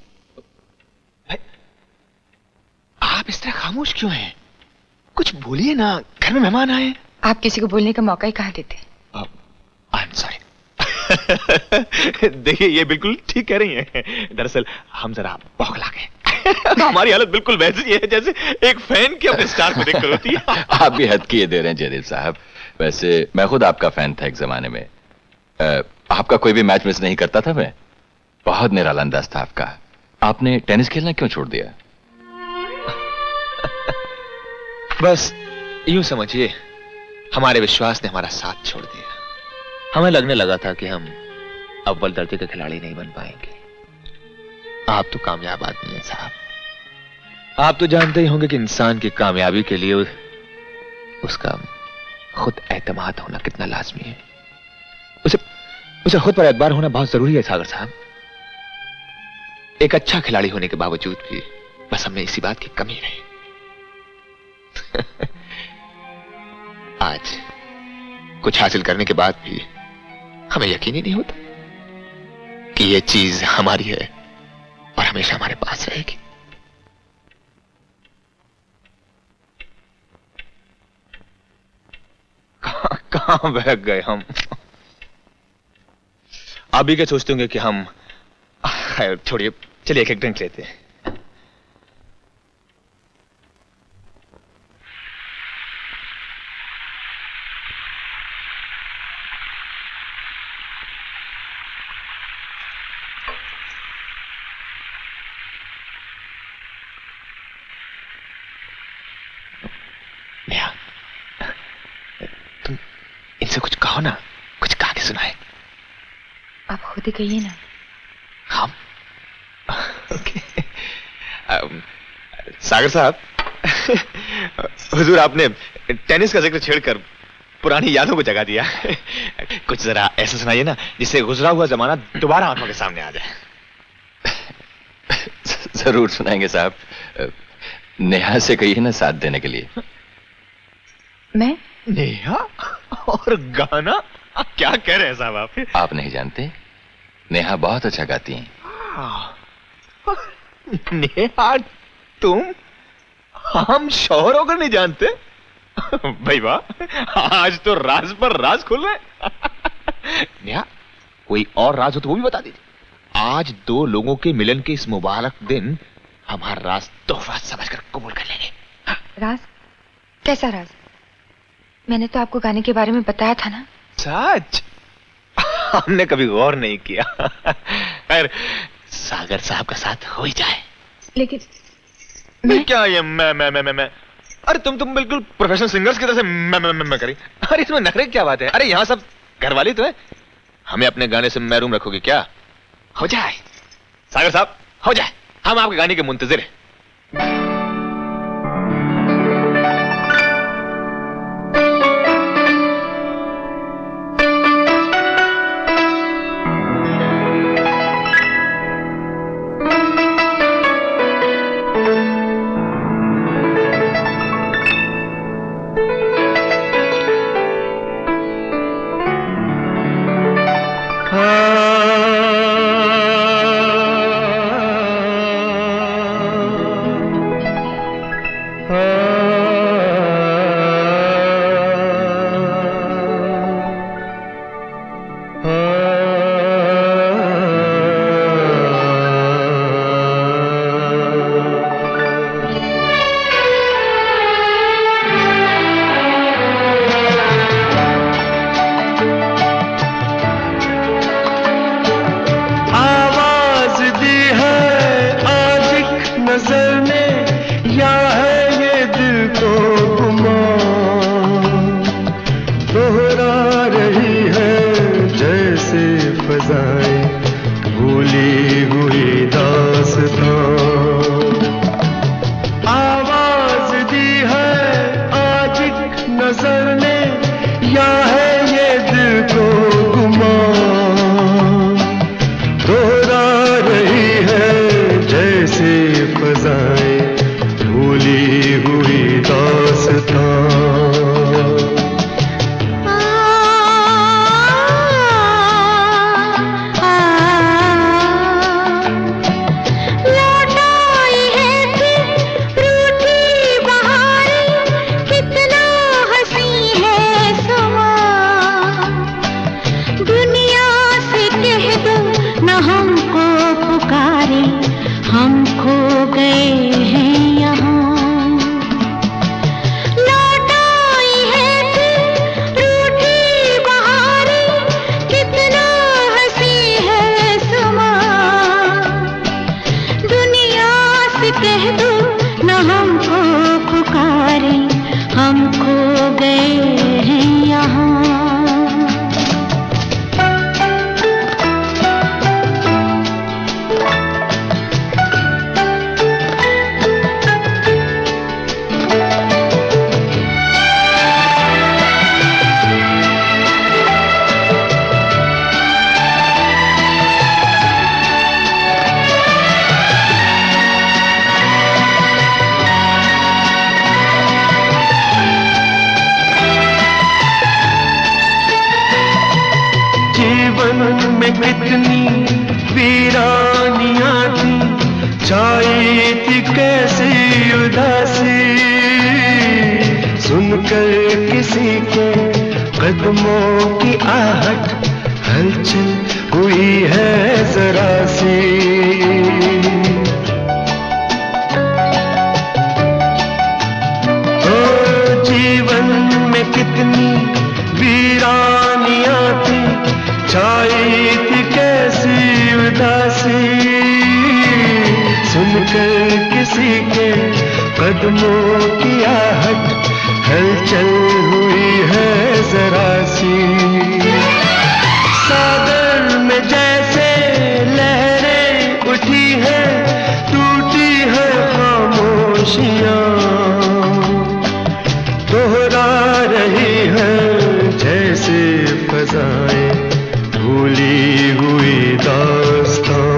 Speaker 1: आप इस तरह खामोश क्यों हैं? कुछ बोलिए ना, घर में मेहमान आए।
Speaker 2: आप किसी को बोलने का मौका ही कहाँ देते?
Speaker 1: आई एम सॉरी, देखिए ये बिल्कुल ठीक कह रही हैं। दरअसल हम जरा बौखला गए। हमारी हालत बिल्कुल वैसी है जैसे एक फैन की अपने स्टार को देखकर होती है।
Speaker 3: आप भी हद किए दे रहे हैं जयदेव साहब। वैसे मैं खुद आपका फैन था एक जमाने में। आपका कोई भी मैच मिस नहीं करता था मैं। बहुत निराला अंदाज था आपका। आपने टेनिस खेलना क्यों छोड़ दिया?
Speaker 1: बस यूं समझिए हमारे विश्वास ने हमारा साथ छोड़ दिया। हमें लगने लगा था कि हम अव्वल दर्जे के खिलाड़ी नहीं बन पाएंगे। आप तो कामयाब आदमी हैं साहब। आप तो जानते ही होंगे कि इंसान की कामयाबी के लिए उसका खुद एतमाद होना कितना लाजमी है। उसे खुद पर एतबार होना बहुत जरूरी है सागर साहब। एक अच्छा खिलाड़ी होने के बावजूद भी बस हमें इसी बात की कमी रही। आज कुछ हासिल करने के बाद भी हमें यकीन ही नहीं होता कि यह चीज हमारी है और हमेशा हमारे पास रहेगी। कहां बह गए हम। आप भी क्या सोचते होंगे कि हम खैर छोड़िए, चलिए एक ड्रिंक लेते हैं। नेहा, तुम इनसे कुछ कहो ना, कुछ कहा के सुनाए।
Speaker 2: आप खुद ही कहिए ना।
Speaker 1: हम ओके। सागर साहब, हुजूर आपने टेनिस का जिक्र छेड़कर पुरानी यादों को जगा दिया। कुछ जरा ऐसा सुनाइए ना जिससे गुजरा हुआ जमाना दोबारा आंखों के सामने आ जाए।
Speaker 3: जरूर सुनाएंगे साहब। नेहा से कहिए ना साथ देने के लिए।
Speaker 2: मैं?
Speaker 1: नेहा और गाना? क्या कह रहे हैं साहब आप?
Speaker 3: आप नहीं जानते, नेहा बहुत अच्छा गाती हैं।
Speaker 1: नेहा तुम? हम शौहर होकर नहीं जानते? भाई वाह, आज तो राज पर राज खुल रहे। नेहा, कोई और राज हो तो वो भी बता दीजिए। आज दो लोगों के मिलन के इस मुबारक दिन हमारा राज तोहफा समझकर कबूल कर लेंगे।
Speaker 2: राज? कैसा राज? मैंने तो आपको गाने के बारे में बताया था ना।
Speaker 1: सच? हमने कभी गौर नहीं किया। खैर, सागर साहब का साथ हो ही जाए।
Speaker 2: लेकिन
Speaker 1: मैं क्या ये मैं अरे तुम बिल्कुल प्रोफेशनल सिंगर्स की तरह से मैं करी। अरे इसमें नखरे क्या बात है? अरे यहाँ सब घरवाली तो है। हमें अपने गाने से महरूम रखोगे क्या? हो जाए सागर साहब, हो जाए। हम आपके गाने के मुंतजिर हैं।
Speaker 5: में कितनी वीरानियां थी, छाई थी कैसी उदासी। सुनकर किसी के कदमों की आहट, हलचल हुई है जरा सी। ओ जीवन में कितनी वीरानियां थी, छाई थी कैसी उदासी। सुनकर किसी के कदमों की आहट, हलचल हुई है जरा सी। सागर में जैसे लहरें उठी हैं, टूटी है खामोशियां, दोहरा रही है जैसे फजाएं भूली हुई दास्तां।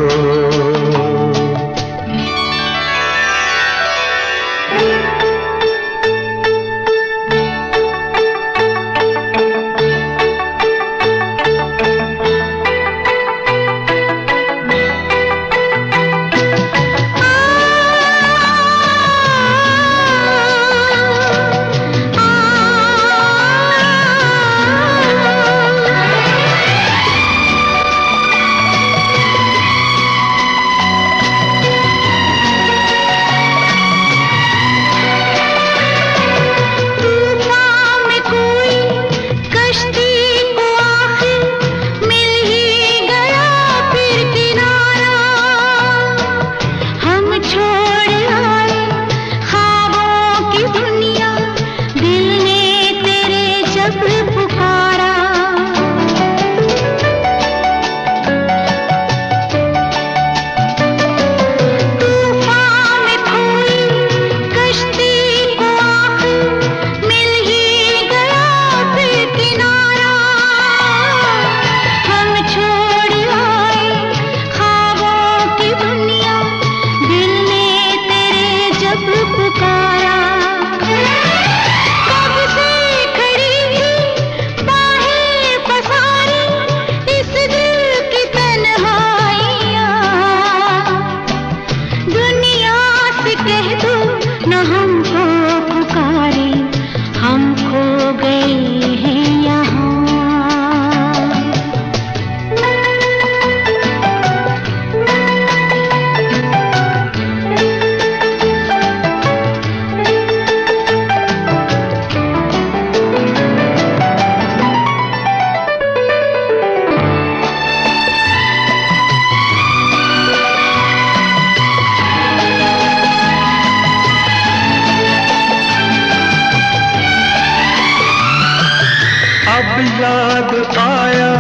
Speaker 5: याद आया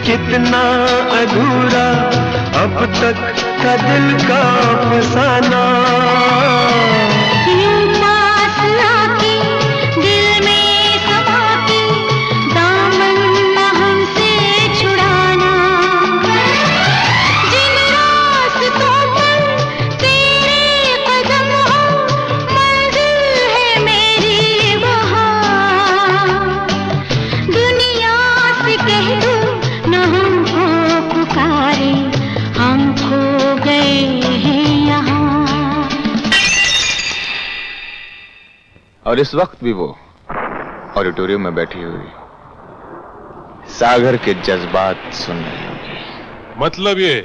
Speaker 5: कितना अधूरा अब तक का दिल का फसाना।
Speaker 6: यूं पास आके दिल में समा के दामन न हमसे छुड़ाना। जिन रास्तों पर तेरे कदम हो मंजिल है मेरी वहाँ। दुनिया से कह दो न हमको पुकारे, हम खो गए हैं यहाँ।
Speaker 1: और इस वक्त भी वो ऑडिटोरियम में बैठी हुई सागर के जज्बात सुन रही होगी।
Speaker 8: मतलब ये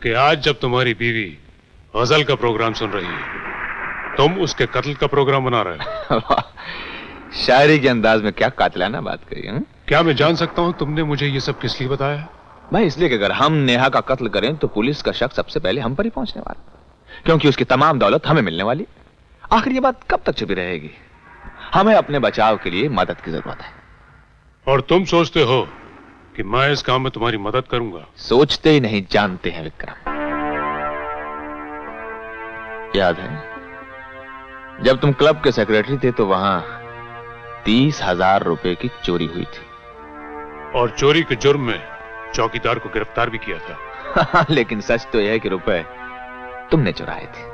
Speaker 8: कि आज जब तुम्हारी बीवी गजल का प्रोग्राम सुन रही है, तुम उसके कत्ल का प्रोग्राम बना रहे हो।
Speaker 1: शायरी के अंदाज में क्या कातिलाना बात कही है?
Speaker 8: क्या मैं जान सकता हूं तुमने मुझे ये सब किस लिए बताया?
Speaker 1: भाई इसलिए कि अगर हम नेहा का कत्ल करें तो पुलिस का शक सबसे पहले हम पर ही पहुंचने वाला, क्योंकि उसकी तमाम दौलत हमें मिलने वाली। आखिर ये बात कब तक छुपी रहेगी? हमें अपने बचाव के लिए मदद की जरूरत है।
Speaker 8: और तुम सोचते हो कि मैं इस काम में तुम्हारी मदद करूंगा?
Speaker 1: सोचते ही नहीं, जानते हैं विक्रम। याद है जब तुम क्लब के सेक्रेटरी थे तो वहां 30,000 रुपए की चोरी हुई थी।
Speaker 8: और चोरी के जुर्म में चौकीदार को गिरफ्तार भी किया था।
Speaker 1: लेकिन सच तो यह है कि रुपए तुमने चुराए थे।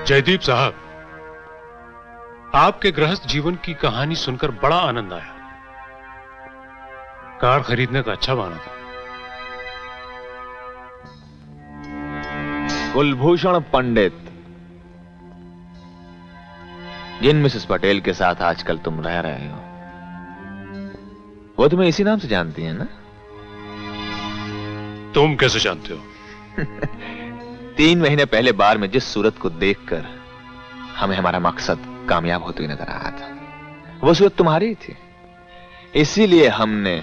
Speaker 8: जयदीप साहब, आपके गृहस्थ जीवन की कहानी सुनकर बड़ा आनंद आया। कार खरीदने का अच्छा बहाना था।
Speaker 1: कुलभूषण पंडित, जिन मिसेस पटेल के साथ आजकल तुम रह रहे हो, वो तुम्हें इसी नाम से जानती है ना?
Speaker 8: तुम कैसे जानते हो?
Speaker 1: 3 महीने पहले बार में जिस सूरत को देखकर हमें हमारा मकसद कामयाब होते हुए नजर आ रहा था, वो सूरत तुम्हारी ही थी। इसीलिए हमने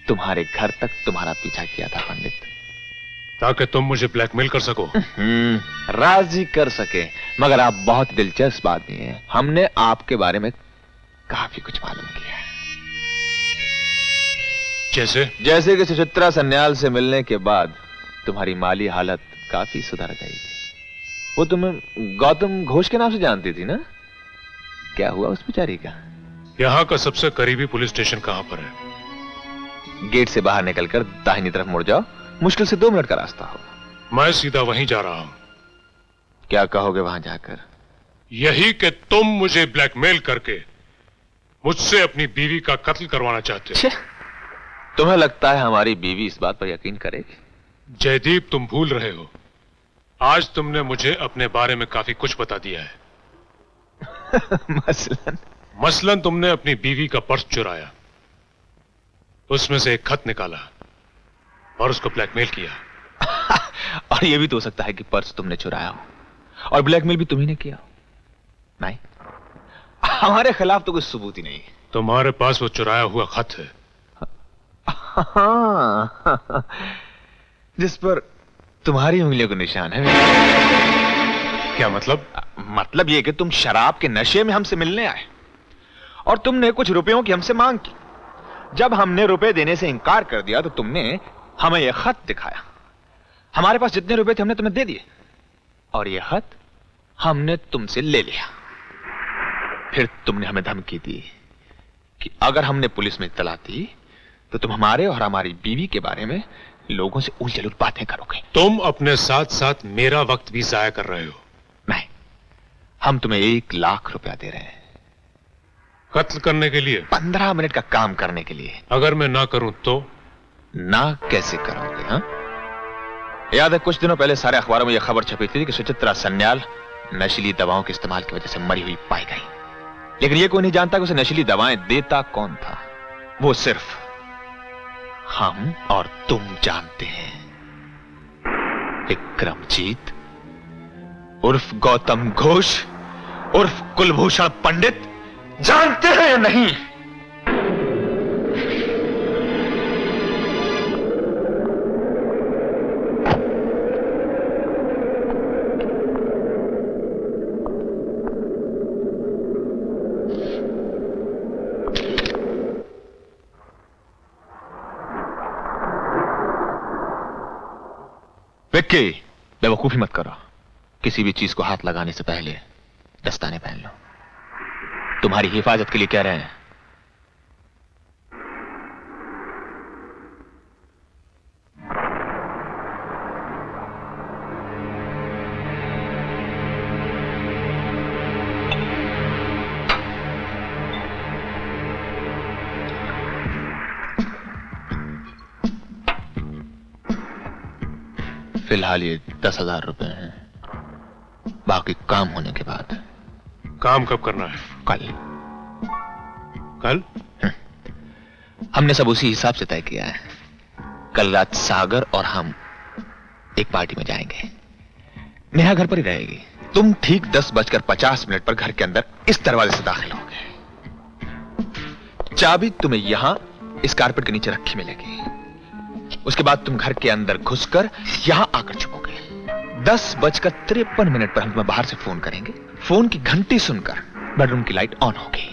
Speaker 1: तुम्हारे घर तक तुम्हारा पीछा किया था पंडित,
Speaker 8: ताकि तुम मुझे ब्लैकमेल कर सको।
Speaker 1: राजी कर सके। मगर आप बहुत दिलचस्प आदमी हैं। हमने आपके बारे में काफी कुछ मालूम किया है। जैसे कि सुचित्रा सन्याल से मिलने के बाद तुम्हारी माली हालत काफी सुधर गई थी। वो तुम्हें गौतम घोष के नाम से जानती थी ना? क्या हुआ उस बेचारी का?
Speaker 8: यहाँ का सबसे करीबी पुलिस स्टेशन कहाँ पर है?
Speaker 1: गेट से बाहर निकलकर दाहिनी तरफ मुड़ जाओ, मुश्किल से 2 मिनट का रास्ता होगा।
Speaker 8: मैं सीधा वहीं जा रहा हूं।
Speaker 1: क्या कहोगे वहां जाकर?
Speaker 8: यही कि तुम मुझे ब्लैकमेल करके मुझसे अपनी बीवी का कत्ल करवाना चाहते हो।
Speaker 1: तुम्हें लगता है हमारी बीवी इस बात पर यकीन करेगी?
Speaker 8: जयदीप, तुम भूल रहे हो, आज तुमने मुझे अपने बारे में काफी कुछ बता दिया है। मसलन तुमने अपनी बीवी का पर्स चुराया, उसमें से एक खत निकाला और उसको ब्लैकमेल किया।
Speaker 1: और यह भी तो हो सकता है कि पर्स तुमने चुराया हो और ब्लैकमेल भी तुम्ही ने किया हो। नहीं, हमारे खिलाफ तो कोई सबूत ही नहीं है।
Speaker 8: तुम्हारे पास वो चुराया हुआ खत है।
Speaker 1: जिस पर तुम्हारी उंगलियों का निशान है।
Speaker 8: क्या मतलब?
Speaker 1: मतलब यह कि तुम शराब के नशे में हमसे मिलने आए और तुमने कुछ रुपयों की हमसे मांग की। जब हमने रुपए देने से इनकार कर दिया तो तुमने हमें यह खत दिखाया। हमारे पास जितने रुपए थे हमने तुम्हें दे दिए और यह खत हमने तुमसे ले लिया। फिर तुमने हमें धमकी दी कि अगर हमने पुलिस में इत्तला दी तो तुम हमारे और हमारी बीवी के बारे में लोगों से उलझुल बातें करोगे।
Speaker 8: तुम अपने साथ साथ मेरा वक्त भी जाया कर रहे हो।
Speaker 1: नहीं, हम तुम्हें 1 लाख रुपया दे रहे हैं।
Speaker 8: कत्ल करने के लिए?
Speaker 1: 15 मिनट का काम करने के लिए।
Speaker 8: अगर मैं ना करूं तो?
Speaker 1: ना कैसे करोगे? हाँ, याद है कुछ दिनों पहले सारे अखबारों में यह खबर छपी थी कि सुचित्रा सन्याल नशीली दवाओं के इस्तेमाल की वजह से मरी हुई पाई गई। लेकिन यह कोई नहीं जानता कि उसे नशीली दवाएं देता कौन था। वो सिर्फ हम और तुम जानते हैं। विक्रमजीत उर्फ गौतम घोष उर्फ कुलभूषण पंडित, जानते हैं या नहीं? विक्की, बेवकूफी मत करो। किसी भी चीज को हाथ लगाने से पहले दस्ताने पहन लो। तुम्हारी हिफाजत के लिए कह रहे हैं। फिलहाल ये 10,000 रुपए हैं, बाकी काम होने के बाद।
Speaker 8: काम कब करना है?
Speaker 1: कल।
Speaker 8: कल?
Speaker 1: हमने सब उसी हिसाब से तय किया है। कल रात सागर और हम एक पार्टी में जाएंगे। नेहा घर पर ही रहेगी। तुम ठीक 10:50 पर घर के अंदर इस दरवाजे से दाखिल होगे। चाबी तुम्हें यहां इस कारपेट के नीचे रखी मिलेगी। उसके बाद तुम घर के अंदर घुसकर यहां आकर छुपोगे। 10:53 पर हम तुम्हें बाहर से फोन करेंगे। फोन की घंटी सुनकर बेडरूम की लाइट ऑन होगी।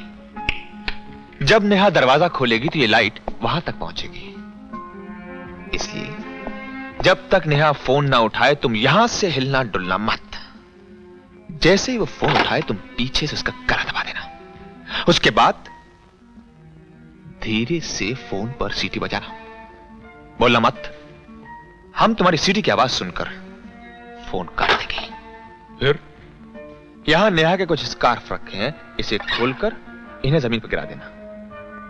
Speaker 1: जब नेहा दरवाजा खोलेगी तो ये लाइट वहां तक पहुंचेगी। इसलिए जब तक नेहा फोन ना उठाए तुम यहां से हिलना डुलना मत। जैसे ही वो फोन उठाए तुम पीछे से उसका गला दबा देना। उसके बाद धीरे से फोन पर सीटी बजाना। बोलना मत। हम तुम्हारी सीटी की आवाज सुनकर फोन काट देंगे।
Speaker 8: फिर
Speaker 1: यहां नेहा के कुछ स्कार्फ रखे हैं, इसे खोलकर इन्हें जमीन पर गिरा देना।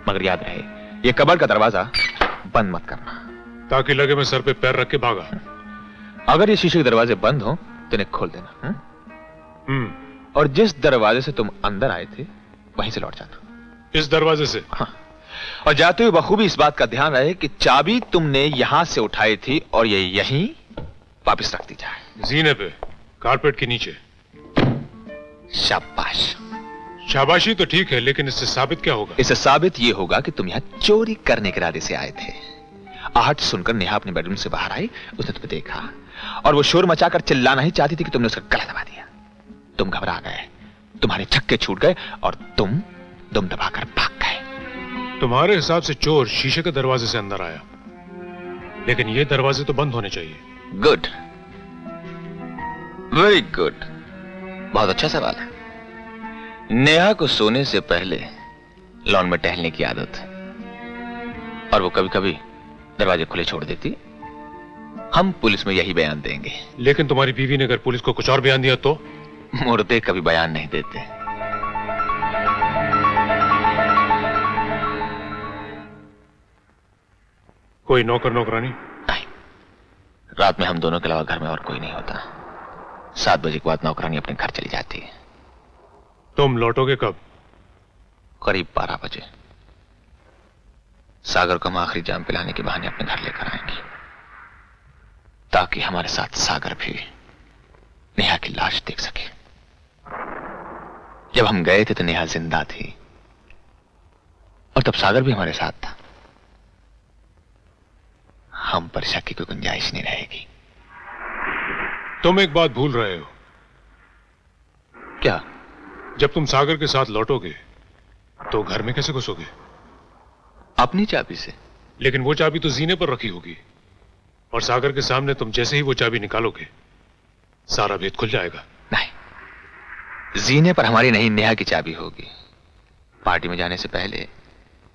Speaker 1: मगर याद रहे ये कबर्ड का दरवाजा बंद मत करना,
Speaker 8: ताकि लगे मैं सर पे पैर रख के भागा।
Speaker 1: अगर ये शीशे के दरवाजे बंद हो तो इन्हें खोल देना। और जिस दरवाजे से तुम अंदर आए थे वहीं से लौट जाना।
Speaker 8: इस दरवाजे से?
Speaker 1: हाँ। और जाते हुए बखूबी इस बात का ध्यान रहे कि चाबी तुमने यहां से उठाई थी और ये यहीं वापस रख दी जाए।
Speaker 8: जीने पे, कारपेट के नीचे।
Speaker 1: शाबाश।
Speaker 8: शाबाशी तो ठीक है, लेकिन इससे साबित क्या होगा?
Speaker 1: इससे साबित यह होगा कि तुम यहां चोरी करने के इरादे से आए थे। आहट सुनकर नेहा अपने बेडरूम से बाहर आई, उसने तुम्हें देखा और वो शोर मचाकर चिल्लाना ही चाहती थी कि तुमने उसका गला दबा दिया। तुम घबरा गए, तुम्हारे छक्के छूट गए और तुम दम दबाकर भाग गए।
Speaker 8: तुम्हारे हिसाब से चोर शीशे के दरवाजे से अंदर आया, लेकिन ये दरवाजे तो बंद होने चाहिए।
Speaker 1: गुड, वेरी गुड, बहुत अच्छा सवाल है। नेहा को सोने से पहले लॉन में टहलने की आदत है और वो कभी कभी दरवाजे खुले छोड़ देती। हम पुलिस में यही बयान देंगे।
Speaker 8: लेकिन तुम्हारी बीवी ने अगर पुलिस को कुछ और बयान दिया तो?
Speaker 1: मुर्दे कभी बयान नहीं देते।
Speaker 8: कोई नौकर नौकरानी?
Speaker 1: नहीं, रात में हम दोनों के अलावा घर में और कोई नहीं होता। 7 बजे के बाद नौकरानी अपने घर चली जाती है।
Speaker 8: तुम लौटोगे कब?
Speaker 1: करीब 12 बजे। सागर को हम आखिरी जाम पिलाने के बहाने अपने घर लेकर आएंगे, ताकि हमारे साथ सागर भी नेहा की लाश देख सके। जब हम गए थे तो नेहा जिंदा थी और तब सागर भी हमारे साथ था। हम पर शक की कोई गुंजाइश नहीं रहेगी।
Speaker 8: तुम एक बात भूल रहे हो।
Speaker 1: क्या?
Speaker 8: जब तुम सागर के साथ लौटोगे तो घर में कैसे घुसोगे?
Speaker 1: अपनी चाबी से।
Speaker 8: लेकिन वो चाबी तो जीने पर रखी होगी और सागर के सामने तुम जैसे ही वो चाबी निकालोगे सारा भेद खुल जाएगा।
Speaker 1: नहीं, जीने पर हमारी नहीं, नेहा की चाबी होगी। पार्टी में जाने से पहले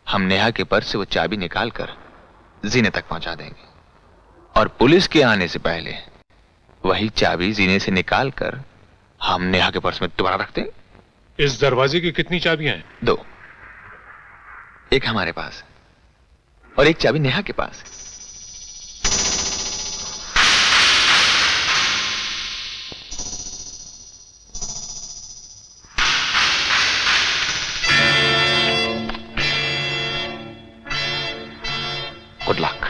Speaker 1: हम नेहा के पर्स से वो चाबी निकालकर जीने तक पहुंचा देंगे और पुलिस के आने से पहले वही चाबी जीने से निकालकर हम नेहा के पर्स में दोबारा रख देंगे।
Speaker 8: इस दरवाजे की कितनी चाबियां हैं?
Speaker 1: 2। एक हमारे पास और एक चाबी नेहा के पास। Good luck.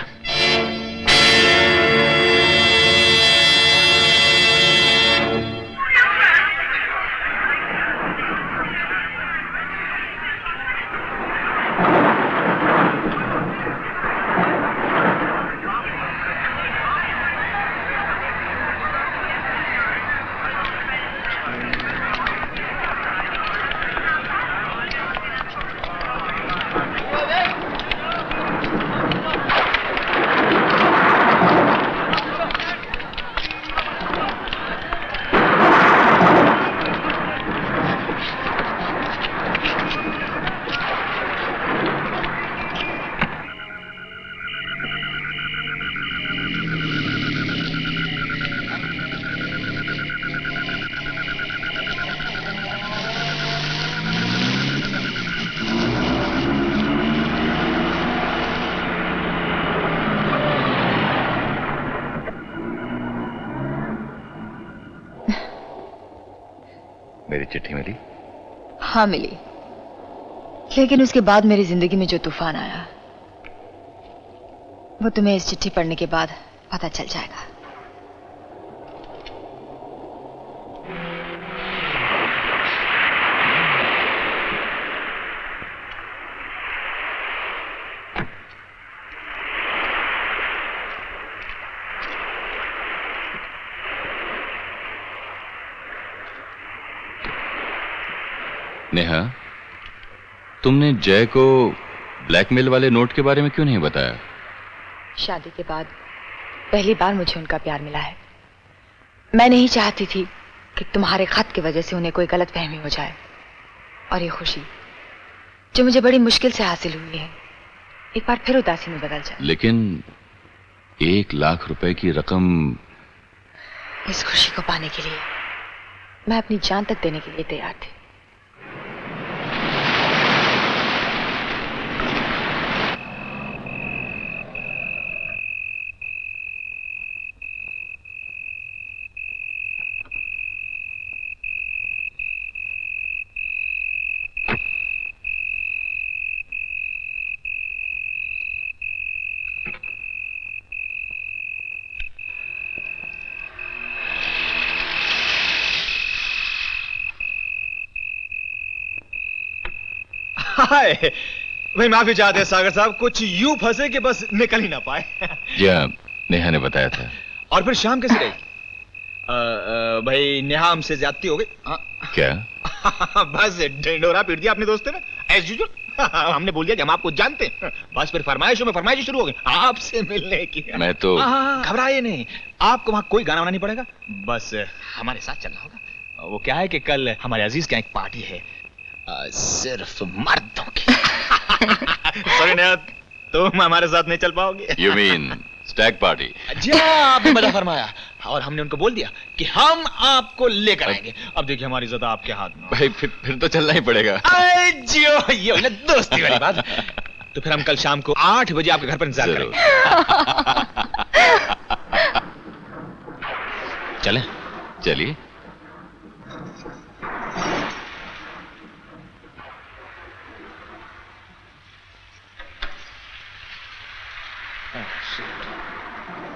Speaker 3: मेरी चिट्ठी मिली?
Speaker 2: हाँ मिली, लेकिन उसके बाद मेरी जिंदगी में जो तूफान आया वो तुम्हें इस चिट्ठी पढ़ने के बाद पता चल जाएगा।
Speaker 3: नेहा, तुमने जय को ब्लैकमेल वाले नोट के बारे में क्यों नहीं बताया?
Speaker 2: शादी के बाद पहली बार मुझे उनका प्यार मिला है। मैं नहीं चाहती थी कि तुम्हारे खत की वजह से उन्हें कोई गलतफहमी हो जाए और ये खुशी जो मुझे बड़ी मुश्किल से हासिल हुई है एक बार फिर उदासी में बदल जाए।
Speaker 3: लेकिन 1 लाख रुपए की रकम।
Speaker 2: इस खुशी को पाने के लिए मैं अपनी जान तक देने के लिए तैयार थी।
Speaker 1: हाय भाई, माफी चाहते हैं सागर साहब, कुछ यूं फंसे कि बस निकल ही ना पाए।
Speaker 3: जी हाँ, नेहा ने बताया था।
Speaker 1: और फिर शाम कैसे रही? भाई नेहा हमसे ज्यादती हो गई।
Speaker 3: क्या?
Speaker 1: बस ढिंडोरा पीट दिया अपने दोस्तों ने एज यूजुअल। हमने बोल दिया कि हम आपको जानते हैं। बस फिर फरमाइशों में फरमाइश शुरू हो गई आपसे मिलने की।
Speaker 3: मैं तो
Speaker 1: घबराइए नहीं, आपको वहां कोई गाना वाना नहीं पड़ेगा, बस हमारे साथ चलना होगा। वो क्या है कि कल हमारे अजीज के यहाँ एक पार्टी है, सिर्फ मर्दों की। सॉरी नेहा, तुम हमारे साथ नहीं चल पाओगे।
Speaker 3: You mean stag party?
Speaker 1: जी हाँ, आपने मजा फरमाया। और हमने उनको बोल दिया कि हम आपको लेकर आएंगे। अब देखिए हमारी इज्जत आपके हाथ में।
Speaker 3: भाई फिर तो चलना ही पड़ेगा।
Speaker 1: जियो, ये हुई ना दोस्ती वाली बात। तो फिर हम कल शाम को 8 बजे आपके घर पर इंतजार करेंगे। चलें?
Speaker 3: चलिए।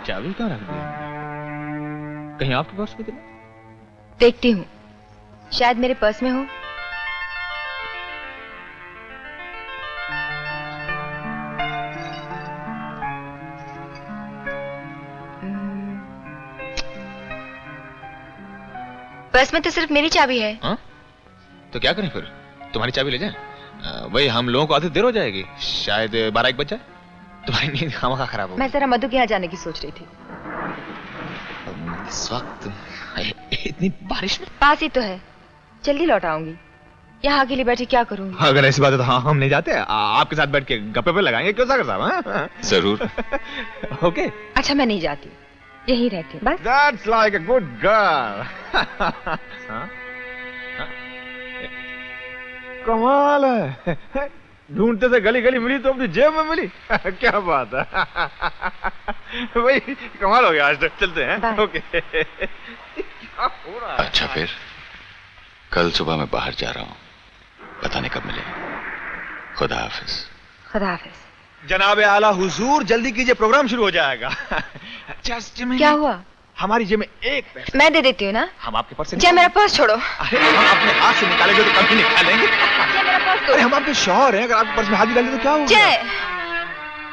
Speaker 1: चाबी कहाँ रख दी? कहीं आपके पर्स में तो नहीं?
Speaker 2: देखती हूँ, शायद मेरे पर्स में हो। पर्स में तो सिर्फ मेरी चाबी है।
Speaker 1: हाँ? तो क्या करें फिर? तुम्हारी चाबी ले जाएं? वही हम लोगों को आधी देर हो जाएगी, शायद 12-1 बज जाए। तुम्हारी नींद खामखा खराब हो।
Speaker 2: मैं जरा मधु के यहाँ जाने की सोच रही थी।
Speaker 1: इस वक्त इतनी बारिश में?
Speaker 2: पास ही तो है, जल्दी लौट आऊंगी। यहाँ अकेली बैठी क्या करूंगी?
Speaker 1: अगर ऐसी बात है तो हाँ, हम नहीं जाते, आपके साथ बैठ के गप्पे पे लगाएंगे, क्यों सागर साहब? हाँ?
Speaker 3: जरूर।
Speaker 2: ओके। अच्छा मैं नहीं जाती, यहीं रहती हूँ बस।
Speaker 1: That's like a good girl. कमाल है, ढूंढते थे गली गली मिली तो अपनी जेब में मिली। क्या बात है। भाई कमाल हो गया, आज तक चलते हैं। ओके। क्या हो रहा है?
Speaker 3: अच्छा फिर कल सुबह मैं बाहर जा रहा हूँ, पता नहीं कब मिले। खुदा हाफिज।
Speaker 2: खुदा हाफिज।
Speaker 1: जनाबे आला हुजूर, जल्दी कीजिए, प्रोग्राम शुरू हो जाएगा।
Speaker 2: क्या हुआ?
Speaker 1: हमारी जेब में एक पैसा।
Speaker 2: मैं दे देती हूँ ना।
Speaker 1: हम आपके पर्स से
Speaker 2: जय मेरा पर्स छोड़ो।
Speaker 1: अरे हम अपने हाथ से निकालेंगे तो कभी निकालेंगे।
Speaker 2: जय मेरा पर्स दो।
Speaker 1: अरे हम आपके शौहर हैं, अगर आपके पर्स में हाथ डालें तो क्या होगा?
Speaker 2: जय।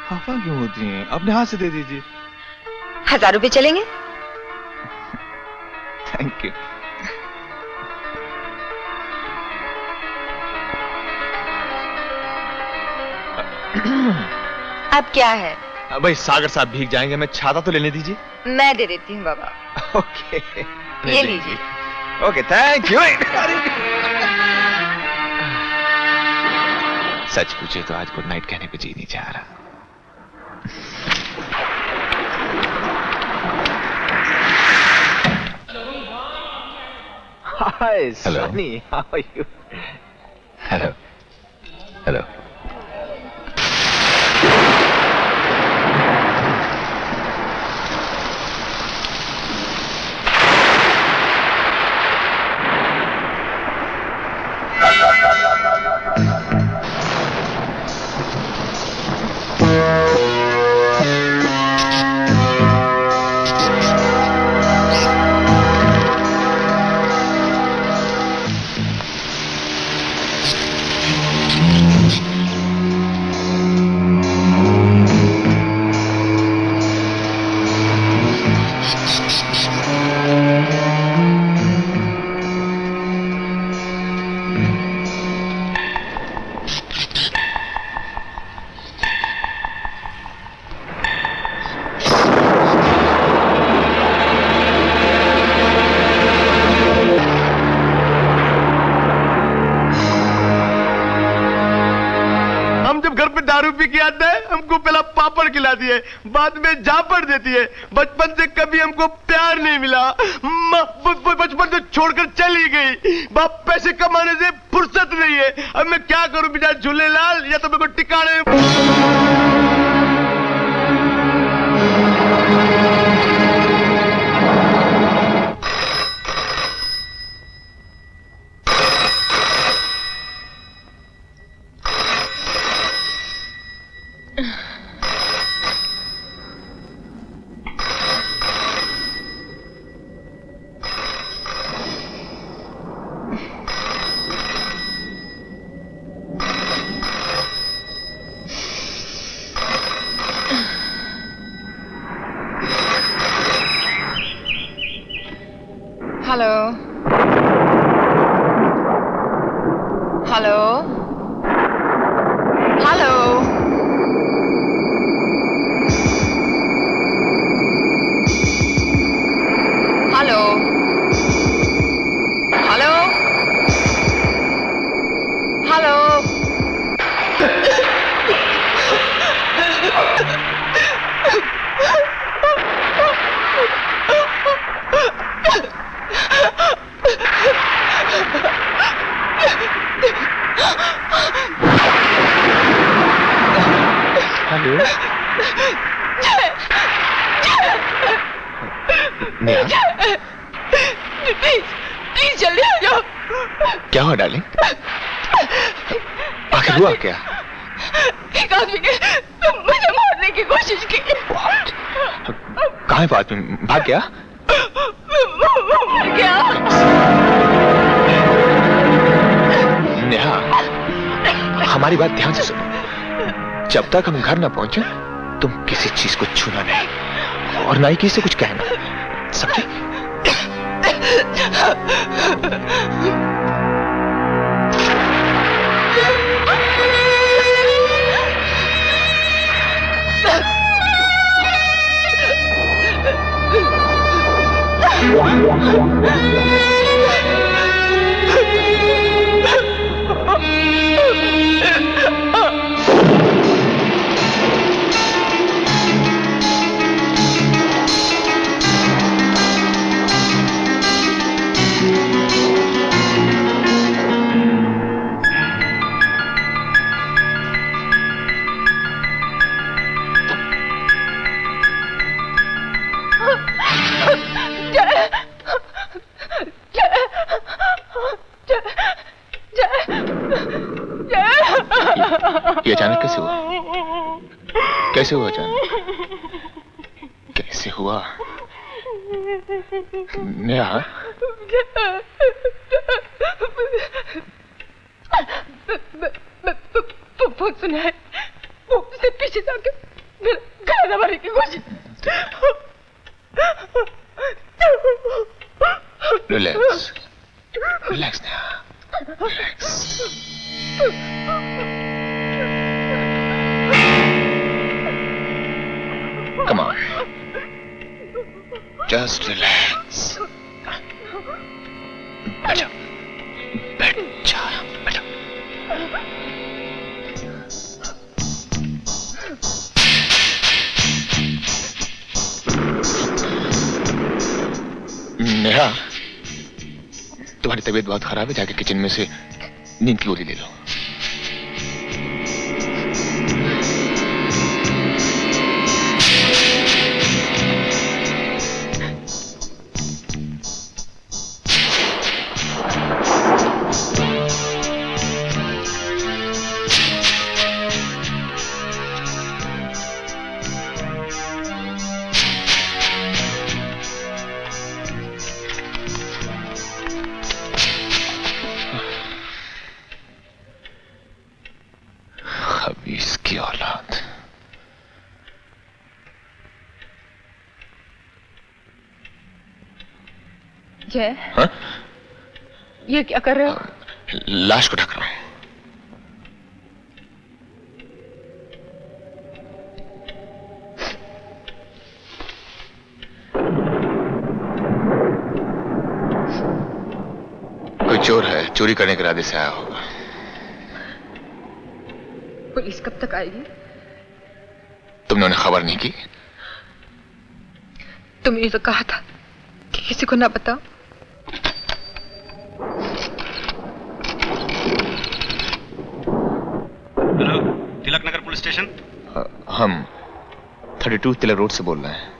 Speaker 1: खफा क्यों होती हैं? अपने हाथ से दे दीजिए।
Speaker 2: 1000 रुपए चलेंगे?
Speaker 1: Thank you.
Speaker 2: अब क्या है?
Speaker 1: भाई सागर साहब भीग जाएंगे, मैं छाता तो लेने दीजिए।
Speaker 2: मैं दे देती हूँ बाबा।
Speaker 1: ओके।
Speaker 2: ये लीजिए।
Speaker 1: Okay thank you. सच पूछे तो आज गुड नाइट कहने को जी नहीं चाह रहा। Hi Sunny, how are you?
Speaker 3: Hello hello.
Speaker 5: दारू पी के आता है, हमको पहला पापड़ खिलाती है, बाद में जापड़ देती है। बचपन से कभी हमको प्यार नहीं मिला, बचपन से छोड़कर चली गई। बाप पैसे कमाने से फुर्सत नहीं है। अब मैं क्या करूं बेटा झूलेलाल, या तो मेरे को टिकाने।
Speaker 2: Hello hello hello hello hello hello
Speaker 1: hello Neha
Speaker 2: please जल्दी आ जाओ।
Speaker 1: क्या हुआ डार्लिंग? आखिर हुआ क्या?
Speaker 2: एक आदमी ने मुझे मारने की कोशिश की।
Speaker 1: कहाँ है वो आदमी? भाग गया?
Speaker 2: मर गया।
Speaker 1: नेहा, हमारी बात ध्यान से सुनो। जब तक हम घर न पहुंचे तुम किसी चीज को छूना नहीं और ना ही किसी से कुछ कहना, समझे? ये अचानक कैसे हुआ? कैसे हुआ अचानक? कैसे हुआ? नेहा,
Speaker 2: फोन सुना है, वो उससे पीछे जाकर गला दबाने की कोशिश।
Speaker 1: Relax relax Neha, relax. Come on. Just relax. बैठ जा, बैठ जा, बैठ जा। नेहा, तुम्हारी तबीयत बहुत खराब है, जाके किचन में से नींद की गोली ले लो। इसकी औलाद।
Speaker 2: जय,
Speaker 1: हाँ?
Speaker 2: ये क्या कर रहे हो?
Speaker 1: लाश को ढक रहा हूं। कोई चोर है, चोरी करने के इरादे से आया होगा।
Speaker 2: पुलिस कब तक आएगी?
Speaker 1: तुमने उन्हें खबर नहीं की?
Speaker 2: तुमने तो कहा था कि किसी को ना बताओ।
Speaker 9: Hello, Tilak Nagar police station.
Speaker 1: हम 32 तिलक रोड से बोल रहे हैं।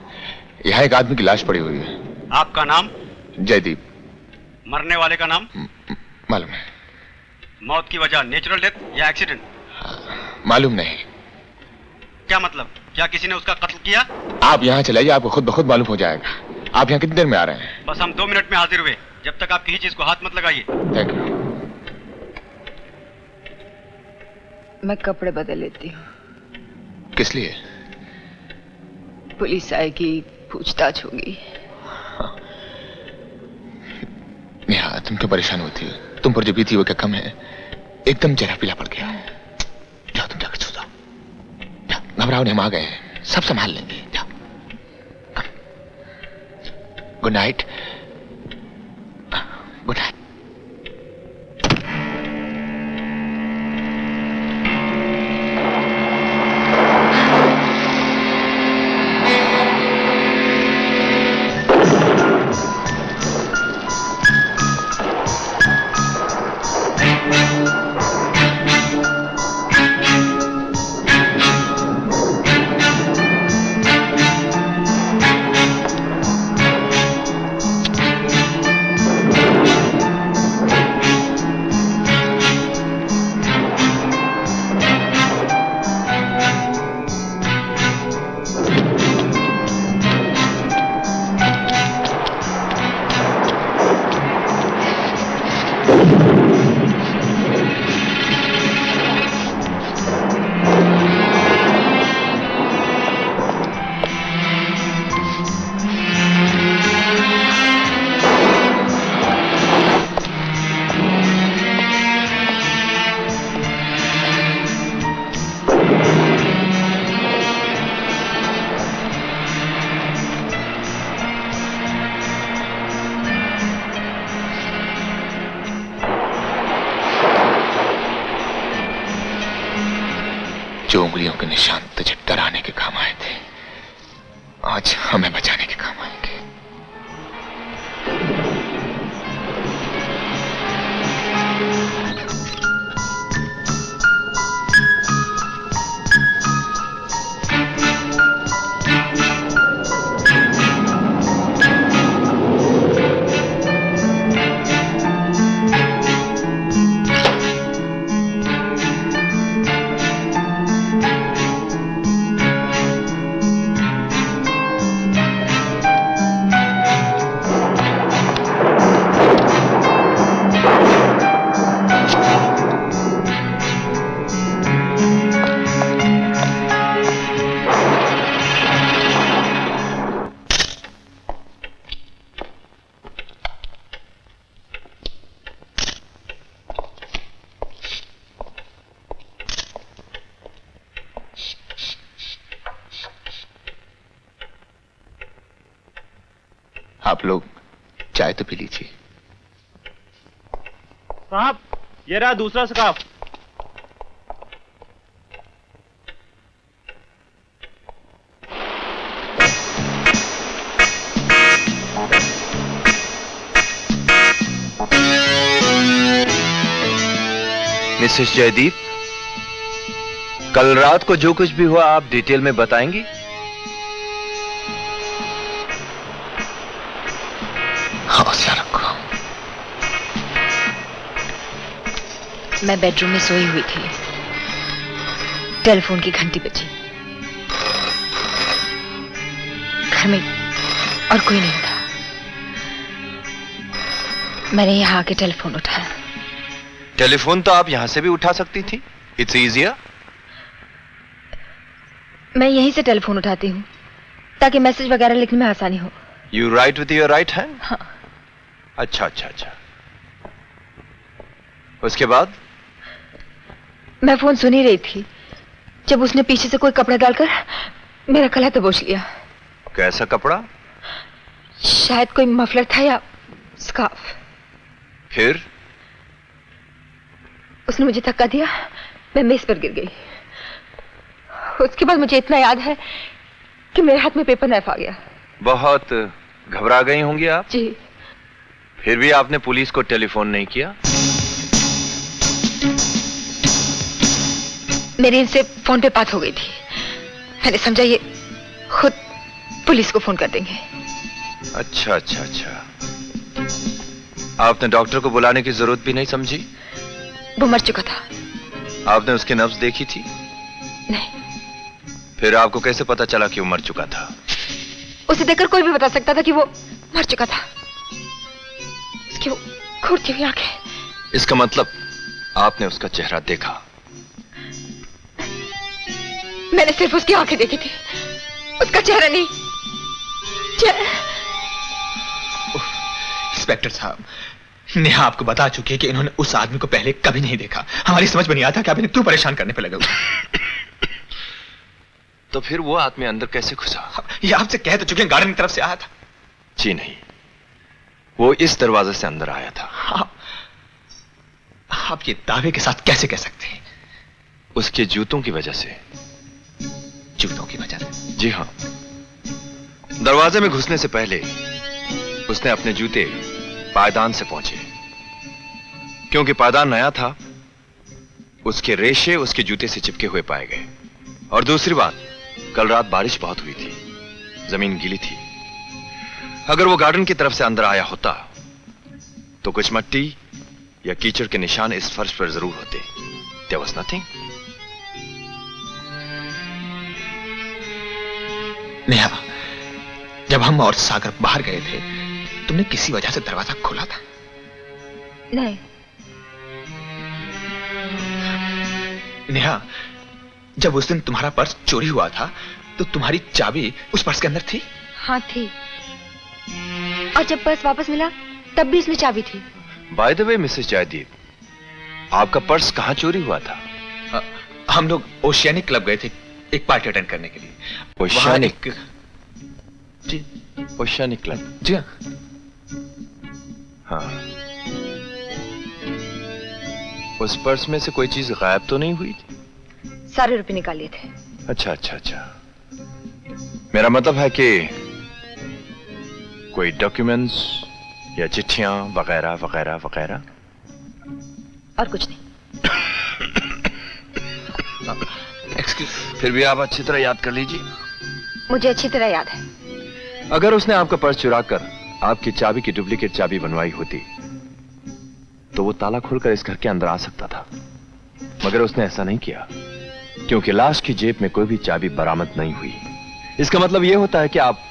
Speaker 1: यहाँ एक आदमी की लाश पड़ी हुई है।
Speaker 9: आपका नाम?
Speaker 1: जयदीप।
Speaker 9: मरने वाले का नाम?
Speaker 1: मालूम है।
Speaker 9: मौत की वजह नेचुरल डेथ या एक्सीडेंट?
Speaker 1: मालूम नहीं।
Speaker 9: क्या मतलब? क्या किसी ने उसका कत्ल किया?
Speaker 1: आप यहाँ चले जाइए, आपको खुद ब खुद मालूम हो जाएगा। आप यहाँ कितनी देर में आ रहे हैं?
Speaker 9: बस हम 2 मिनट में हाजिर हुए। जब तक आप किसी चीज को हाथ मत लगाइए।
Speaker 1: Thank you.
Speaker 2: मैं कपड़े बदल लेती हूँ।
Speaker 1: किस लिए?
Speaker 2: पुलिस आएगी, पूछताछ होगी।
Speaker 1: तुम क्यों परेशान होती हो? तुम पर जो बीती वो क्या कम है? एकदम चेहरा पीला पड़ गया। जाओ तुम जाकर सो जाओ। घबराओ नहीं, हम आ गए हैं, सब संभाल लेंगे। जाओ। Good night. Good night. जो उंगलियों के निशान तुझे डराने के काम आए थे, आज हमें बचाने के काम आएंगे। आप लोग चाय तो पी लीजिए।
Speaker 5: साहब, ये रहा दूसरा स्कार्फ।
Speaker 3: मिसेस जयदीप, कल रात को जो कुछ भी हुआ आप डिटेल में बताएंगी?
Speaker 1: हौसला रखो।
Speaker 2: मैं बेडरूम में सोई हुई थी, टेलीफोन की घंटी बजी। घर में और कोई नहीं था। मैंने यहाँ आके टेलीफोन उठाया।
Speaker 3: टेलीफोन तो आप यहां से भी उठा सकती थी। It's easier.
Speaker 2: मैं यहीं से टेलीफोन उठाती हूँ ताकि मैसेज वगैरह लिखने में आसानी हो।
Speaker 3: You right with your right hand?
Speaker 2: हाँ।
Speaker 3: अच्छा अच्छा अच्छा। उसके बाद?
Speaker 2: मैं फोन सुन ही रही थी जब उसने पीछे से कोई कपड़ा डालकर मेरा गला दबोच लिया।
Speaker 3: कैसा कपड़ा?
Speaker 2: शायद कोई मफलर था या स्कार्फ।
Speaker 3: फिर?
Speaker 2: उसने मुझे धक्का दिया, मैं मेज पर गिर गई। उसके बाद मुझे इतना याद है कि मेरे हाथ में पेपर नाइफ आ गया।
Speaker 3: बहुत घबरा गई होंगी आप?
Speaker 2: जी।
Speaker 3: फिर भी आपने पुलिस को टेलीफोन नहीं किया?
Speaker 2: मेरी इनसे फोन पे बात हो गई थी। मैंने समझा ये खुद पुलिस को फोन कर देंगे।
Speaker 3: अच्छा अच्छा अच्छा। आपने डॉक्टर को बुलाने की जरूरत भी नहीं समझी?
Speaker 2: वो मर चुका था।
Speaker 3: आपने उसकी नब्ज देखी थी?
Speaker 2: नहीं।
Speaker 3: फिर आपको कैसे पता चला कि वो मर चुका था?
Speaker 2: उसे देखकर कोई भी बता सकता था कि वो मर चुका था। उसकी वो घूरती हुई आंखें।
Speaker 3: इसका मतलब आपने उसका चेहरा देखा?
Speaker 2: मैंने सिर्फ उसकी आंखें देखी थी, उसका चेहरा नहीं।
Speaker 1: इंस्पेक्टर साहब, नेहा आपको बता चुकी है कि इन्होंने उस आदमी को पहले कभी नहीं देखा। हमारी समझ में नहीं आता कि आप इन्हें क्यों परेशान करने पे लगे हुए।
Speaker 3: तो फिर वो आदमी अंदर कैसे घुसा?
Speaker 1: ये आपसे कह तो चुके हैं, गार्डन की तरफ से आया था।
Speaker 3: जी नहीं, वो इस दरवाजे से अंदर आया था।
Speaker 1: आप ये दावे के साथ कैसे कह सकते हैं?
Speaker 3: उसके जूतों की वजह से।
Speaker 1: जूतों की वजह से?
Speaker 3: जी हाँ, दरवाजे में घुसने से पहले उसने अपने जूते पायदान से पहुंचे। क्योंकि पायदान नया था, उसके रेशे उसके जूते से चिपके हुए पाए गए। और दूसरी बात, कल रात बारिश बहुत हुई थी, जमीन गीली थी। अगर वो गार्डन की तरफ से अंदर आया होता तो कुछ मट्टी या कीचड़ के निशान इस फर्श पर जरूर होते। There was nothing.
Speaker 1: नेहा, जब हम और सागर बाहर गए थे, तुमने किसी वजह से दरवाजा खोला था?
Speaker 2: नहीं।
Speaker 1: नेहा, जब उस दिन तुम्हारा पर्स चोरी हुआ था तो तुम्हारी चाबी उस पर्स के अंदर थी?
Speaker 2: हाँ थी। और जब पर्स वापस मिला तब भी इसमें चाबी थी।
Speaker 3: By the way Mrs Jaideep, आपका पर्स कहां चोरी हुआ था?
Speaker 1: हम लोग ओशियानिक क्लब गए थे एक पार्टी अटेंड करने के लिए।
Speaker 3: ओशियानिक?
Speaker 1: जी,
Speaker 3: ओशियानिक क्लब।
Speaker 1: जी हाँ।
Speaker 3: हाँ, उस पर्स में से कोई चीज गायब तो नहीं हुई थी?
Speaker 2: सारे रुपए निकाल लिए थे।
Speaker 3: अच्छा अच्छा अच्छा, मेरा मतलब है कि कोई डॉक्यूमेंट्स या चिट्ठियां वगैरह वगैरह वगैरह?
Speaker 2: और कुछ नहीं।
Speaker 3: एक्सक्यूज, फिर भी आप अच्छी तरह याद कर लीजिए।
Speaker 2: मुझे अच्छी तरह याद है।
Speaker 3: अगर उसने आपका पर्स चुरा कर आपकी चाबी की डुप्लीकेट चाबी बनवाई होती तो वो ताला खोलकर इस घर के अंदर आ सकता था, मगर उसने ऐसा नहीं किया क्योंकि लाश की जेब में कोई भी चाबी बरामद नहीं हुई। इसका मतलब यह होता है कि आप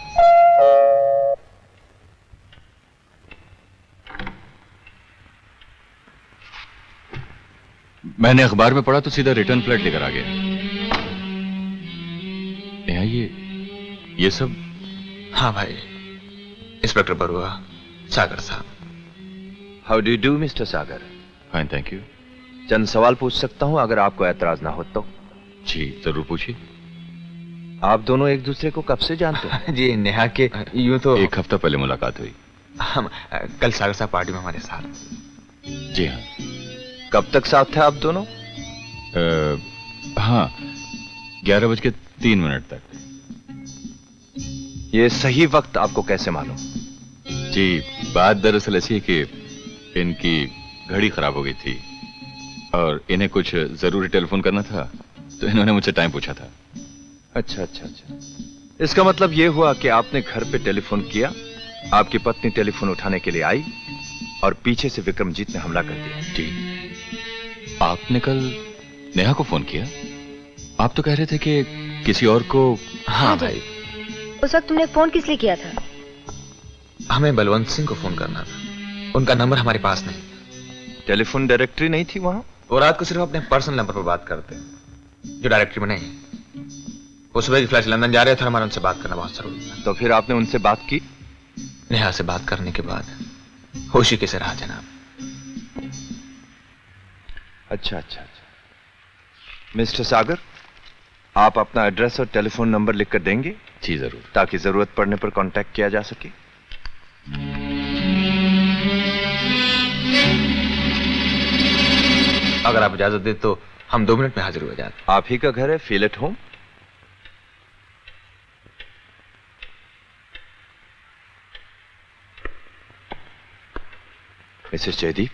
Speaker 10: मैंने अखबार में पढ़ा तो सीधा रिटर्न फ्लाइट लेकर आ गया। ये सब?
Speaker 1: हाँ भाई, इंस्पेक्टर बरुआ, सागर साहब।
Speaker 3: How do do mister Sagar?
Speaker 10: Fine, thank you.
Speaker 3: चंद सवाल पूछ सकता हूं अगर आपको ऐतराज ना हो तो?
Speaker 10: जी जरूर पूछिए।
Speaker 3: आप दोनों एक दूसरे को कब से जानते हैं?
Speaker 1: जी नेहा के यूं तो
Speaker 10: एक हफ्ता पहले मुलाकात हुई।
Speaker 1: हम कल सागर साहब पार्टी में हमारे साथ।
Speaker 10: जी हाँ।
Speaker 3: कब तक साथ थे आप दोनों?
Speaker 10: हाँ, 11:03 तक।
Speaker 3: ये सही वक्त आपको कैसे मालूम?
Speaker 10: जी, बात दरअसल ऐसी है कि इनकी घड़ी खराब हो गई थी और इन्हें कुछ जरूरी टेलीफोन करना था तो इन्होंने मुझसे टाइम पूछा था।
Speaker 3: अच्छा अच्छा अच्छा, इसका मतलब यह हुआ कि आपने घर पे टेलीफोन किया, आपकी पत्नी टेलीफोन उठाने के लिए आई और पीछे से विक्रमजीत ने हमला कर दिया।
Speaker 10: जी, आपने कल नेहा को फोन किया? आप तो कह रहे थे कि किसी और को।
Speaker 1: हाँ भाई,
Speaker 2: उस वक्त तुमने फोन किस लिए किया था?
Speaker 1: हमें बलवंत सिंह को फोन करना था, उनका नंबर हमारे पास नहीं।
Speaker 3: टेलीफोन डायरेक्टरी नहीं थी वहां?
Speaker 1: वो रात को सिर्फ अपने पर्सनल नंबर पर बात करते जो डायरेक्टरी में नहीं। वो सुबह की फ्लाइट लंदन जा रहे थे, हमारा उनसे बात करना बहुत जरूरी था।
Speaker 3: तो फिर आपने उनसे बात की?
Speaker 1: नेहा से बात करने के बाद होशी कैसे रहा जनाब।
Speaker 3: अच्छा अच्छा अच्छा। मिस्टर सागर, आप अपना एड्रेस और टेलीफोन नंबर लिखकर देंगे?
Speaker 10: जी जरूर,
Speaker 3: ताकि जरूरत पड़ने पर कांटेक्ट किया जा सके।
Speaker 1: अगर आप इजाजत दे तो हम 2 मिनट में हाजिर हो जाते।
Speaker 3: आप ही का घर है, feel at home. Mrs Jaideep,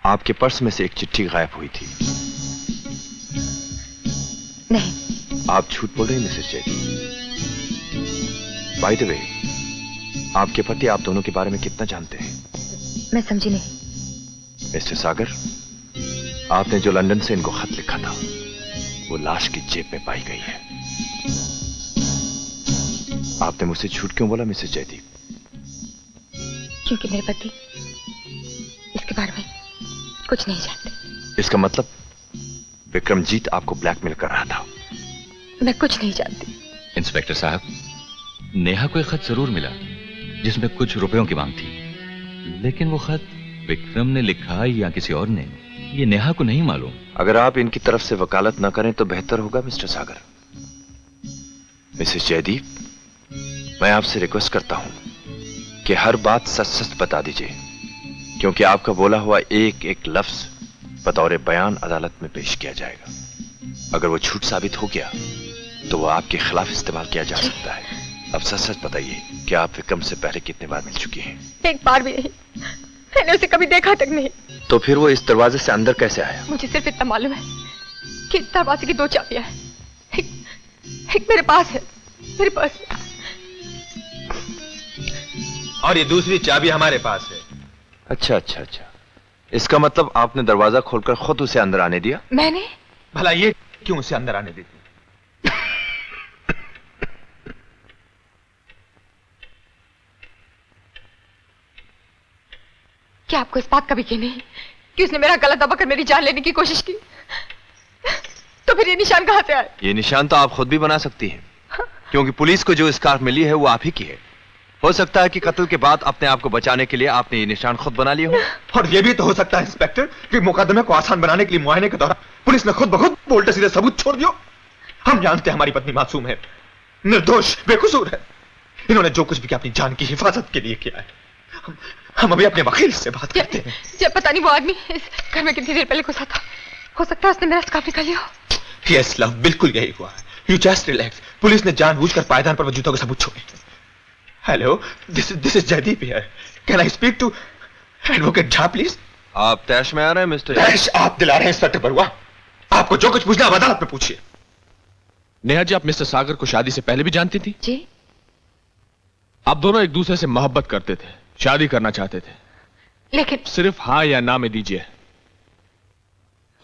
Speaker 3: आपके पर्स में से एक चिट्ठी गायब हुई थी।
Speaker 2: नहीं।
Speaker 3: आप झूठ बोल रहे हैं Mrs Jaideep. By the way, आपके पति आप दोनों के बारे में कितना जानते हैं?
Speaker 2: मैं समझी नहीं।
Speaker 3: मिस्टर सागर, आपने जो लंदन से इनको खत लिखा था वो लाश की जेब में पाई गई है। आपने मुझसे झूठ क्यों बोला मिसेस जयदीप?
Speaker 2: क्योंकि मेरे पति इसके बारे में कुछ नहीं जानते।
Speaker 3: इसका मतलब विक्रमजीत आपको ब्लैकमेल कर रहा था?
Speaker 2: मैं कुछ नहीं जानती।
Speaker 10: इंस्पेक्टर साहब, नेहा को एक खत जरूर मिला जिसमें कुछ रुपयों की मांग थी, लेकिन वो खत विक्रम ने लिखा या किसी और ने, ये नेहा को नहीं मालूम।
Speaker 1: अगर आप इनकी तरफ से वकालत ना करें तो बेहतर होगा मिस्टर सागर। मिसेस जयदीप, मैं आपसे रिक्वेस्ट करता हूं कि हर बात सच सच बता दीजिए, क्योंकि आपका बोला हुआ एक एक लफ्ज बतौर बयान अदालत में पेश किया जाएगा। अगर वो झूठ साबित हो गया तो वो आपके खिलाफ इस्तेमाल किया जा सकता है। अब सच सच बताइए कि आप विक्रम से पहले कितने बार मिल चुकी हैं?
Speaker 2: एक बार भी नहीं, मैंने उसे कभी देखा तक नहीं।
Speaker 1: तो फिर वो इस दरवाजे से अंदर कैसे आया?
Speaker 2: मुझे सिर्फ इतना मालूम है कि दरवाजे की 2 चाबियां हैं। एक मेरे पास है, मेरे पास है।
Speaker 1: और ये दूसरी चाबी हमारे पास है। अच्छा अच्छा अच्छा, इसका मतलब आपने दरवाजा खोलकर खुद उसे अंदर आने दिया?
Speaker 2: मैंने?
Speaker 1: भला ये क्यों उसे अंदर आने देती?
Speaker 2: क्या आपको इस बात का भी यकीन नहीं कि उसने मेरा गला दबाकर मेरी जान लेने की कोशिश की? तो फिर ये निशान कहां से आए?
Speaker 1: ये निशान तो आप खुद भी बना सकती हैं, क्योंकि पुलिस को जो स्कार्फ मिली है वो आप ही की है। हो सकता है कि कत्ल के बाद अपने आप को बचाने के लिए आपने ये निशान खुद बना लिए हो।
Speaker 5: और ये भी तो हो सकता है इंस्पेक्टर कि मुकदमे को आसान बनाने के लिए मुआयने के दौरान पुलिस ने खुद ब खुद उल्टे सीधे सबूत छोड़ दियो। हम जानते हैं हमारी पत्नी मासूम है, निर्दोष, बेकसूर है। इन्होंने जो कुछ भी किया अपनी जान की हिफाजत के लिए किया है। हम अभी अपने वकील से बात करते हैं।
Speaker 2: जब पता नहीं वो आदमी इस घर में कितनी देर पहले घुसा था, हो सकता है उसने मेरा स्कार्फ निकाल लिया हो।
Speaker 5: यस लव, बिल्कुल यही हुआ है। You just relax. पुलिस ने जानबूझकर पायदान पर जूतों के सबूत छोड़े। Hello, this is Jaideep here. Can I speak to advocate Jha please?
Speaker 1: आप तैश में आ रहे हैं मिस्टर?
Speaker 5: तैश आप दिला रहे हैं इंस्पेक्टर बरुआ। आपको जो कुछ पूछना है अदालत में पूछिए।
Speaker 8: नेहा जी, आप मिस्टर सागर को शादी से पहले भी जानती थी?
Speaker 2: जी।
Speaker 8: आप दोनों एक दूसरे से मोहब्बत करते थे, शादी करना चाहते थे,
Speaker 2: लेकिन
Speaker 8: सिर्फ हाँ या ना में दीजिए।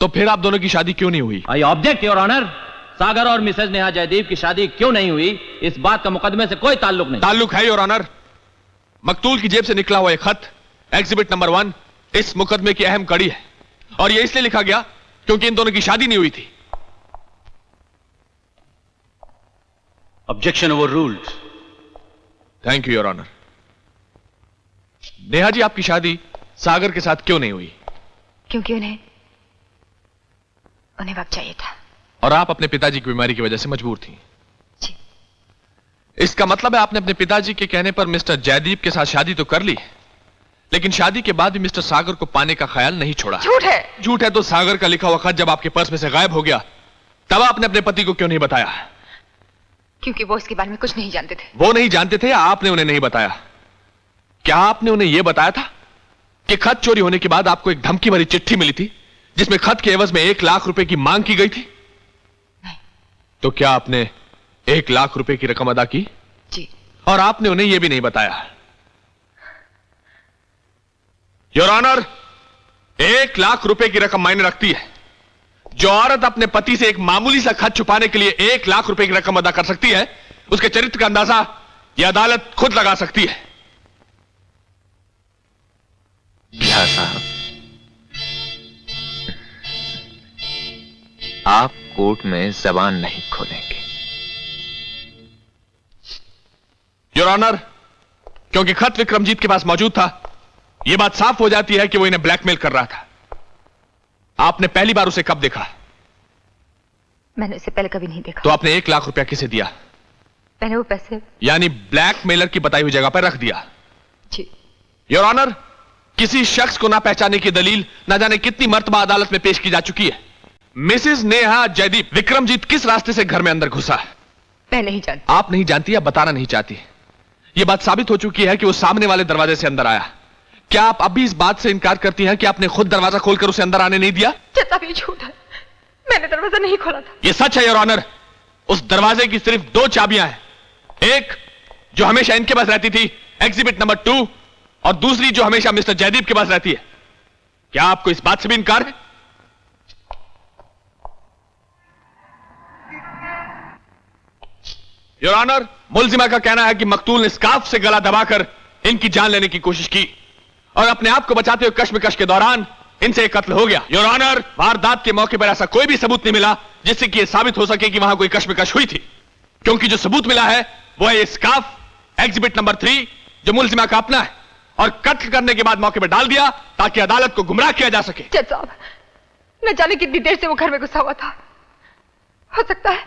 Speaker 8: तो फिर आप दोनों की शादी क्यों नहीं हुई?
Speaker 11: I object your honour. Sagar और मिसेज नेहा जयदीप की शादी क्यों नहीं हुई, इस बात का मुकदमे से कोई ताल्लुक नहीं।
Speaker 8: ताल्लुक है योर ऑनर। मकतूल की जेब से निकला हुआ एक खत, एग्जिबिट नंबर 1, इस मुकदमे की अहम कड़ी है। और यह इसलिए लिखा गया क्योंकि इन दोनों की शादी नहीं हुई थी।
Speaker 11: Objection overruled.
Speaker 8: Thank you your honour. Neha ji, आपकी शादी सागर के साथ क्यों नहीं हुई?
Speaker 2: क्योंकि उन्हें वक्त चाहिए था।
Speaker 8: और आप अपने पिताजी की बीमारी की वजह से मजबूर थी।
Speaker 2: जी।
Speaker 8: इसका मतलब है आपने अपने पिताजी के कहने पर मिस्टर जयदीप के साथ शादी तो कर ली, लेकिन शादी के बाद भी मिस्टर सागर को पाने का ख्याल नहीं छोड़ा।
Speaker 2: झूठ है।
Speaker 8: झूठ है तो सागर का लिखा हुआ खत जब आपके पर्स में से गायब हो गया, तब आपने अपने पति को क्यों नहीं बताया?
Speaker 2: क्योंकि वो इसके बारे में कुछ नहीं जानते थे।
Speaker 8: वो नहीं जानते थे या आपने उन्हें नहीं बताया? क्या आपने उन्हें यह बताया था कि खत चोरी होने के बाद आपको एक धमकी भरी चिट्ठी मिली थी जिसमें खत के एवज में 1 लाख रुपए की मांग की गई थी?
Speaker 2: नहीं। तो
Speaker 8: क्या आपने 1 लाख रुपए की रकम अदा की?
Speaker 2: जी।
Speaker 8: और आपने उन्हें यह भी नहीं बताया? योर ऑनर, 1 लाख रुपए की रकम मायने रखती है। जो औरत अपने पति से एक मामूली सा खत छुपाने के लिए 1 लाख रुपए की रकम अदा कर सकती है, उसके चरित्र का अंदाजा यह अदालत खुद लगा सकती है।
Speaker 1: झा साहब, आप कोर्ट में जबान नहीं खोलेंगे।
Speaker 8: योर ऑनर, क्योंकि खत विक्रमजीत के पास मौजूद था, यह बात साफ हो जाती है कि वो इन्हें ब्लैकमेल कर रहा था। आपने पहली बार उसे कब देखा?
Speaker 2: मैंने उसे पहले कभी नहीं देखा।
Speaker 8: तो आपने 1 लाख रुपया किसे दिया?
Speaker 2: मैंने वो पैसे
Speaker 8: यानी ब्लैकमेलर की बताई हुई जगह पर रख दिया।
Speaker 2: जी।
Speaker 8: योर ऑनर, किसी शख्स को ना पहचाने की दलील ना जाने कितनी मर्तबा अदालत में पेश की जा चुकी है। मिसेस नेहा जयदीप, विक्रमजीत किस रास्ते से घर में अंदर घुसा?
Speaker 2: मैं नहीं जानती।
Speaker 8: आप नहीं जानती या बताना नहीं चाहती? यह बात साबित हो चुकी है कि वो सामने वाले दरवाजे से अंदर आया। क्या आप अभी इस बात से इनकार करती हैं कि आपने खुद दरवाजा खोलकर उसे अंदर आने नहीं दिया?
Speaker 2: जितना भी झूठ है, मैंने दरवाजा नहीं खोला था।
Speaker 8: यह सच है योर ऑनर। उस दरवाजे की सिर्फ 2 चाबियां हैं, एक जो हमेशा इनके पास रहती थी, एग्जिबिट नंबर 2, और दूसरी जो हमेशा मिस्टर जयदीप के पास रहती है। क्या आपको इस बात से भी इनकार है? योर ऑनर, मुलजिमा का कहना है कि मकतूल ने स्कार्फ से गला दबाकर इनकी जान लेने की कोशिश की और अपने आप को बचाते हुए कश्मकश के दौरान इनसे एक कत्ल हो गया। योर ऑनर, वारदात के मौके पर ऐसा कोई भी सबूत नहीं मिला जिससे कि यह साबित हो सके कि वहां कोई कश्मकश हुई थी, क्योंकि जो सबूत मिला है वो है ये स्कार्फ, एग्जिबिट नंबर 3, जो मुलजिमा का अपना है, और कत्ल करने के बाद मौके पर डाल दिया ताकि अदालत को गुमराह किया जा सके।
Speaker 2: जज साहब, न जाने कितनी देर से वो घर में घुसा हुआ था। हो सकता है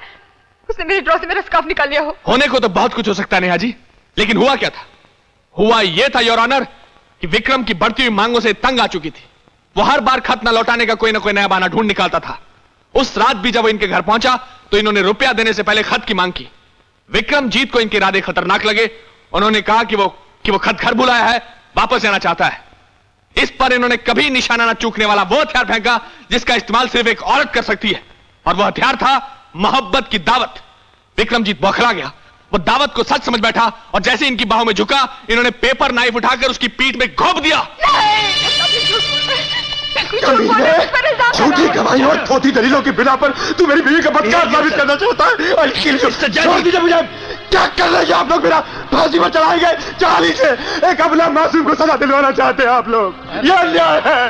Speaker 2: उसने मेरे ड्रॉ से मेरा स्कार्फ निकाल लिया हो।
Speaker 8: होने को तो बहुत कुछ हो सकता है नेहा जी, लेकिन हुआ क्या था? हुआ यह था योर ऑनर कि विक्रम की बढ़ती हुई मांगों से तंग आ चुकी थी। वो हर बार खत न लौटाने का कोई ना कोई नया बहाना ढूंढ निकालता था। उस रात भी जब वो इनके घर पहुंचा तो इन्होंने रुपया देने से पहले खत की मांग की। विक्रमजीत को इनके इरादे खतरनाक लगे। उन्होंने कहा कि वो खत घर बुलाया है, वापस आना चाहता है। इस पर इन्होंने कभी निशाना न चूकने वाला वो हथियार फेंका जिसका इस्तेमाल सिर्फ एक औरत कर सकती है, और वह हथियार था मोहब्बत की दावत। विक्रमजीत बौखला गया। वो दावत को सच समझ बैठा और जैसे इनकी बाहों में झुका, इन्होंने पेपर नाइफ उठाकर उसकी पीठ में घोंप दिया।
Speaker 5: झूठी गवाही और थोथी दलीलों की बिना पर तू मेरी बीवी का बदकार साबित करना चाहता है। छोड़ दीजिए मुझे। क्या कर रहे हैं आप लोग? मेरा फांसी पर चढ़ाएंगे? चाली से एक अबला मासूम को सजा दिलवाना चाहते हैं आप लोग। यह अन्याय है।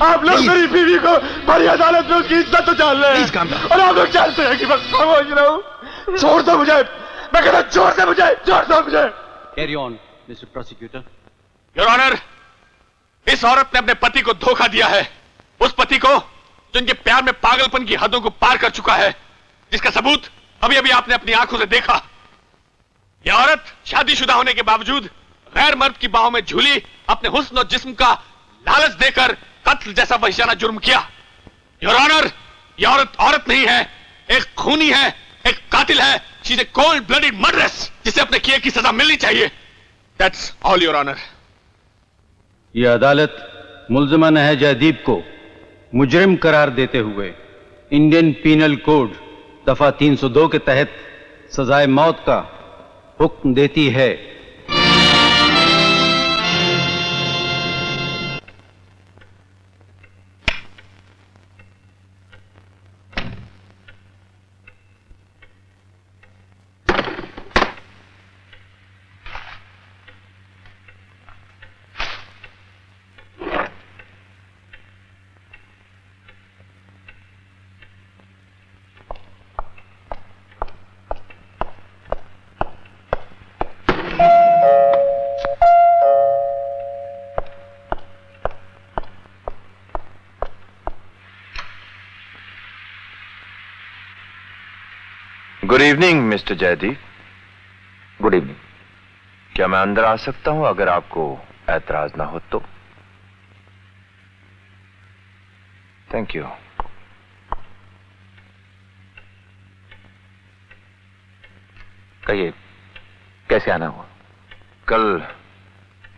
Speaker 5: आप लोग मेरी बीवी को बड़ी अदालत में उसकी इज्जत तो जान रहे हैं और आप लोग जानते हैं कि मैं खामोश रहूं। छोड़ दो मुझे, मैं कहता छोड़ दो मुझे, छोड़ दो मुझे।
Speaker 7: Carry on mister prosecutor.
Speaker 8: Your honour, इस औरत ने अपने पति को धोखा दिया है, उस पति को जो इनके प्यार में पागलपन की हदों को पार कर चुका है, जिसका सबूत अभी अभी आपने अपनी आंखों से देखा। यह औरत शादीशुदा होने के बावजूद गैर मर्द की बाहों में झूली अपने हुस्न और जिस्म का लालच देकर कत्ल जैसा वहशियाना जुर्म किया। योर ऑनर, यह औरत नहीं है, एक खूनी है, एक कातिल है। She is a cold blooded murderess, जिसे अपने किए की सजा मिलनी चाहिए। That's all your honour.
Speaker 7: यह अदालत मुल्जिमा नहा जयदीप को मुजरिम करार देते हुए इंडियन पीनल कोड दफा 302 के तहत सजाए मौत का हुक्म देती है।
Speaker 3: Good evening mister Jaideep.
Speaker 1: Good evening.
Speaker 3: क्या मैं अंदर आ सकता हूं अगर आपको ऐतराज ना हो तो? Thank you.
Speaker 1: कहिए, कैसे आना हुआ?
Speaker 3: कल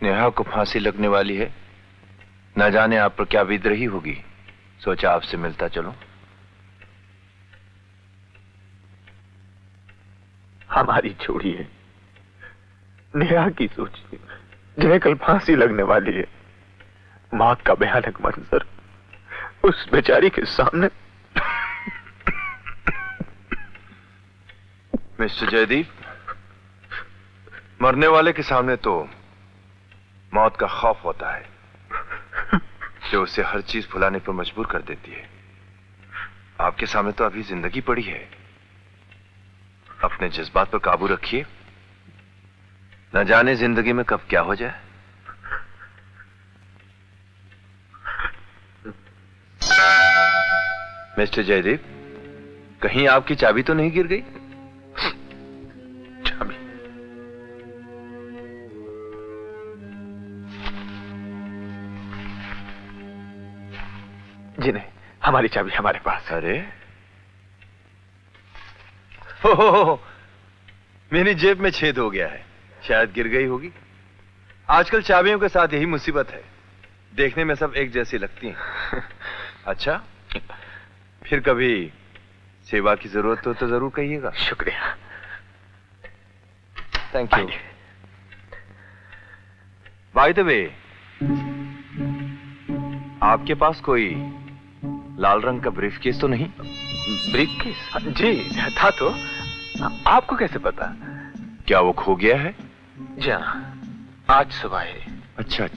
Speaker 3: नेहा को फांसी लगने वाली है, न जाने आप पर क्या बीत रही होगी। सोचा आपसे मिलता चलो।
Speaker 1: हमारी छोड़ी है, नेहा की सोचिए, जिन्हें कल फांसी लगने वाली है। मौत का भयानक मंजर उस बेचारी के सामने।
Speaker 3: मिस्टर जयदीप, मरने वाले के सामने तो मौत का खौफ होता है जो उसे हर चीज भुलाने पर मजबूर कर देती है। आपके सामने तो अभी जिंदगी पड़ी है। अपने जज्बात पर काबू रखिए, न जाने जिंदगी में कब क्या हो जाए। मिस्टर जयदीप, कहीं आपकी चाबी तो नहीं गिर गई?
Speaker 1: चाबी? जी नहीं, हमारी चाबी हमारे पास।
Speaker 3: अरे हो, मेरी जेब में छेद हो गया है, शायद गिर गई होगी। आजकल चाबियों के साथ यही मुसीबत है, देखने में सब एक जैसी लगती हैं। अच्छा, फिर कभी सेवा की जरूरत हो तो जरूर कहिएगा।
Speaker 1: शुक्रिया।
Speaker 3: Thank you. Bye the way, आपके पास कोई लाल रंग का ब्रीफकेस तो नहीं?
Speaker 1: ब्रीफकेस? जी था तो। आपको कैसे पता?
Speaker 3: क्या वो खो गया है?
Speaker 1: जी हाँ, आज सुबह है।
Speaker 3: अच्छा।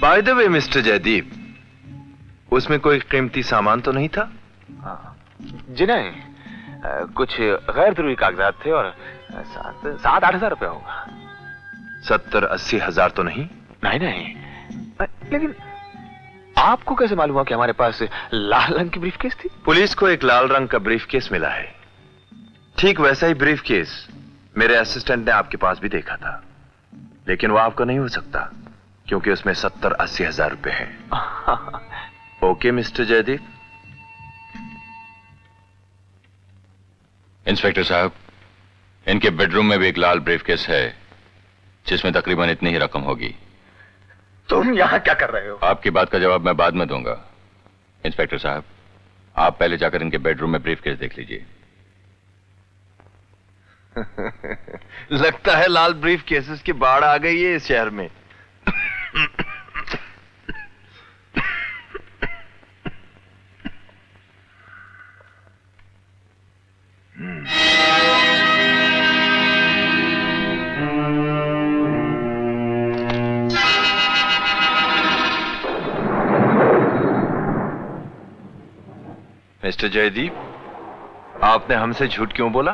Speaker 3: By the way mister Jaideep, उसमें कोई कीमती सामान तो नहीं था?
Speaker 1: जी नहीं, कुछ गैर जरूरी कागजात थे और 7-8 हजार रुपया होगा।
Speaker 3: 70-80 हजार तो नहीं?
Speaker 1: नहीं नहीं, लेकिन आपको कैसे मालूम हुआ कि हमारे पास लाल रंग की ब्रीफकेस थी?
Speaker 3: पुलिस को एक लाल रंग का ब्रीफकेस मिला है। ठीक वैसा ही ब्रीफकेस मेरे असिस्टेंट ने आपके पास भी देखा था, लेकिन वो आपका नहीं हो सकता क्योंकि उसमें 70-80 हजार रुपए हैं। Okay mister Jaideep. इंस्पेक्टर साहब, इनके बेडरूम में भी एक लाल ब्रीफकेस है जिसमें तकरीबन इतनी ही रकम होगी।
Speaker 1: तुम यहां क्या कर रहे हो?
Speaker 3: आपकी बात का जवाब मैं बाद में दूंगा। इंस्पेक्टर साहब, आप पहले जाकर इनके बेडरूम में ब्रीफकेस देख लीजिए।
Speaker 5: लगता है लाल ब्रीफ केसेस की बाढ़ आ गई है इस शहर में।
Speaker 3: मिस्टर जयदीप, आपने हमसे झूठ क्यों बोला?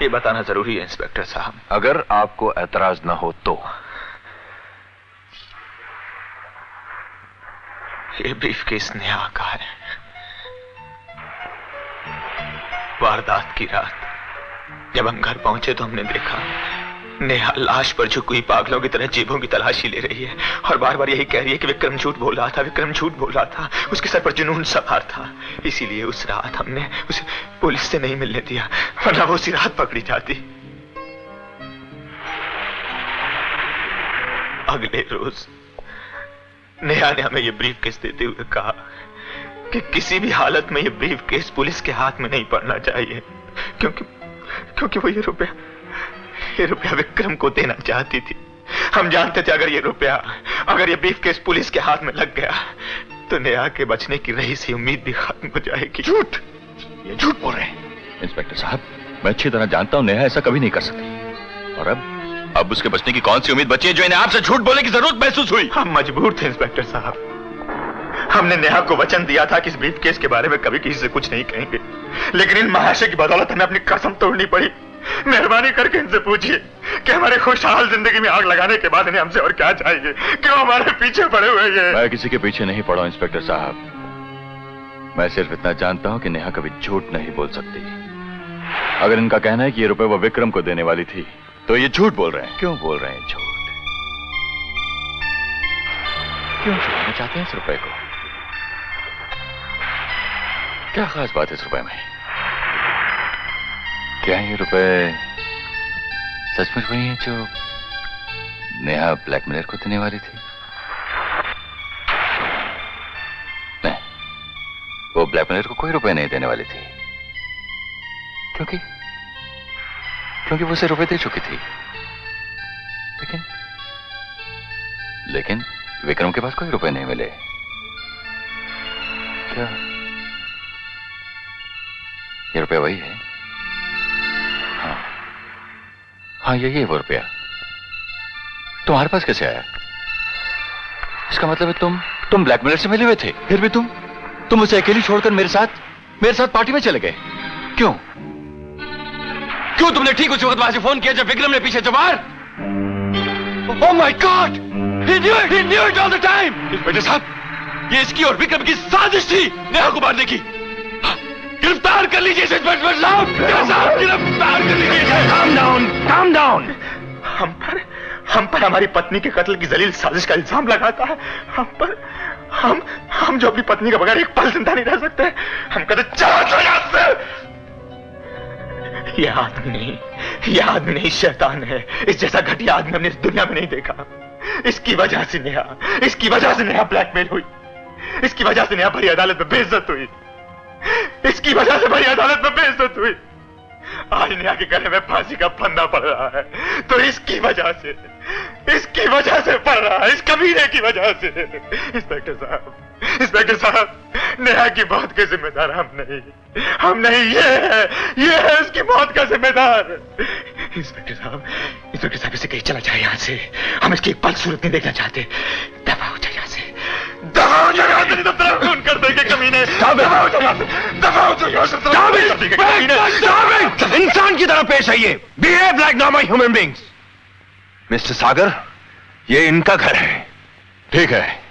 Speaker 1: ये बताना जरूरी है इंस्पेक्टर साहब।
Speaker 3: अगर आपको एतराज ना हो तो।
Speaker 1: ये ब्रीफकेस नेहा का है। वारदात की रात जब हम घर पहुंचे तो हमने देखा नेहा लाश पर झुकी हुई पागलों की तरह जेबों की तलाशी ले रही है और बार बार यही कह रही है कि विक्रम झूठ बोल रहा था, विक्रम झूठ बोल रहा था। उसके सर पर जुनून सवार था, इसीलिए उस रात हमने उसे पुलिस से नहीं मिलने दिया, वरना वो उसी रात पकड़ी जाती। अगले रोज नेहा ने हमें ये ब्रीफकेस देते हुए कहा कि किसी भी हालत में ये ब्रीफकेस पुलिस के हाथ में नहीं पड़ना चाहिए, क्योंकि वो ये रुपया विक्रम को देना चाहती थी। हम जानते थे अगर ये ब्रीफकेस पुलिस के हाथ में लग गया तो नेहा के बचने की रही सी उम्मीद भी खत्म हो जाएगी।
Speaker 3: ये झूठ बोल रहे हैं। इंस्पेक्टर साहब, मैं अच्छी तरह जानता हूं नेहा ऐसा कभी नहीं कर सकती। और अब उसके बचने की कौन सी उम्मीद बची है जो इन्हें आपसे झूठ बोलने की जरूरत महसूस हुई?
Speaker 1: हम मजबूर थे इंस्पेक्टर साहब। हमने नेहा को वचन दिया था कि इस ब्रीफकेस के बारे में कभी किसी से कुछ नहीं कहेंगे, लेकिन इन महाशय की बदौलत हमें अपनी कसम तोड़नी पड़ी। मेहरबानी करके इनसे पूछिए कि हमारे खुशहाल जिंदगी में आग लगाने के बाद इन्हें हमसे और क्या चाहिए? क्यों हमारे पीछे पड़े हुए हैं?
Speaker 3: मैं किसी के पीछे नहीं पड़ा इंस्पेक्टर साहब। मैं सिर्फ इतना जानता हूं कि नेहा कभी झूठ नहीं बोल सकती। अगर इनका कहना है कि ये रुपए वो विक्रम को देने वाली थी तो ये झूठ बोल रहे हैं। क्यों बोल रहे हैं झूठ? क्यों छुपाना चाहते हैं इस रुपए को? क्या खास बात है इस रुपए में? क्या ये रुपए सचमुच वही है जो नेहा ब्लैकमेलर को देने वाली थी? नहीं, वो ब्लैकमेलर को कोई रुपए नहीं देने वाली थी, क्योंकि वो उसे रुपए दे चुकी थी। लेकिन विक्रम के पास कोई रुपए नहीं मिले। क्या ये रुपया वही है? हाँ, यही है वो रुपया। तुम्हारे पास कैसे आया? इसका मतलब है तुम ब्लैकमेलर से मिले हुए थे, फिर भी तुम उसे अकेली छोड़कर मेरे साथ पार्टी में चले गए। क्यों तुमने ठीक उसी वक्त वहां से फोन किया जब विक्रम ने पीछे से मार? Oh my God, he knew it all the time। Inspector साहब, ये इसकी और विक्रम की साजिश थी नेहा को मारने की। गिरफ्तार कर लीजिए इसे इंस्पेक्टर साहब, गिरफ्तार कर लीजिए। Calm down. हम पर हमारी पत्नी के कत्ल की जलील साजिश का इल्जाम लगाता है। हम जो अपनी पत्नी का बगैर एक पल जिंदा नहीं रह सकते, हम कहते चला यहां से। यह आदमी नहीं शैतान है। इस जैसा घटिया आदमी हमने इस दुनिया में नहीं देखा। इसकी वजह से नेहा ब्लैकमेल हुई। इसकी वजह से नेहा भरी अदालत में बेइज्जत हुई। इसकी वजह से भरी अदालत में बेइज्जत हुई। आज नेहा के गले में फांसी का फंदा पड़ रहा है तो इसकी वजह से पड़ रहा है, इस कमीने की वजह से। इंस्पेक्टर साहब, नेहा की मौत के जिम्मेदार हम नहीं, ये है इसकी मौत का जिम्मेदार।
Speaker 1: इंस्पेक्टर साहब इसे कहीं चला जाए यहाँ से। हम इसकी एक पल सूरत नहीं देखना चाहते। दफा हो जाए यहाँ से, दफा हो जाए यहाँ से, नहीं तो तेरा खून कर देंगे कमीने। दफा हो जाए यहाँ से, दफा हो जाए यहाँ से,
Speaker 3: इंसान की तरह पेश आइए। Behave like normal human beings. Mister Sagar, ये इनका घर है।
Speaker 10: ठीक है,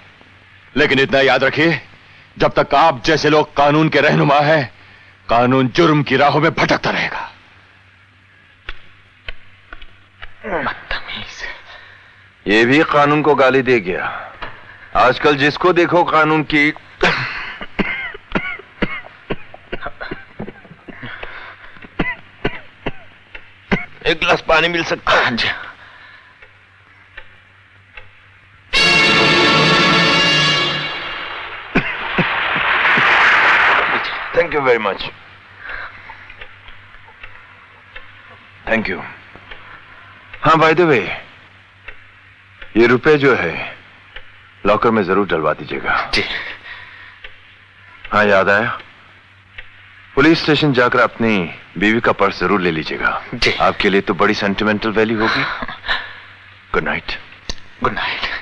Speaker 10: लेकिन इतना याद रखिए, जब तक आप जैसे लोग कानून के रहनुमा हैं, कानून जुर्म की राहों में भटकता रहेगा।
Speaker 1: बदतमीज।
Speaker 3: ये भी कानून को गाली दे गया। आजकल जिसको देखो कानून की। एक गिलास पानी मिल सकता है?
Speaker 1: हाँ जी।
Speaker 3: Thank you very much. Thank you. हाँ, बाय द वे, ये रुपए जो है लॉकर में जरूर डलवा दीजिएगा।
Speaker 1: जी।
Speaker 3: हाँ, याद आया, पुलिस स्टेशन जाकर अपनी बीवी का पर्स जरूर ले लीजिएगा।
Speaker 1: जी।
Speaker 3: आपके लिए तो बड़ी सेंटिमेंटल वैल्यू होगी। Good night.
Speaker 1: Good night.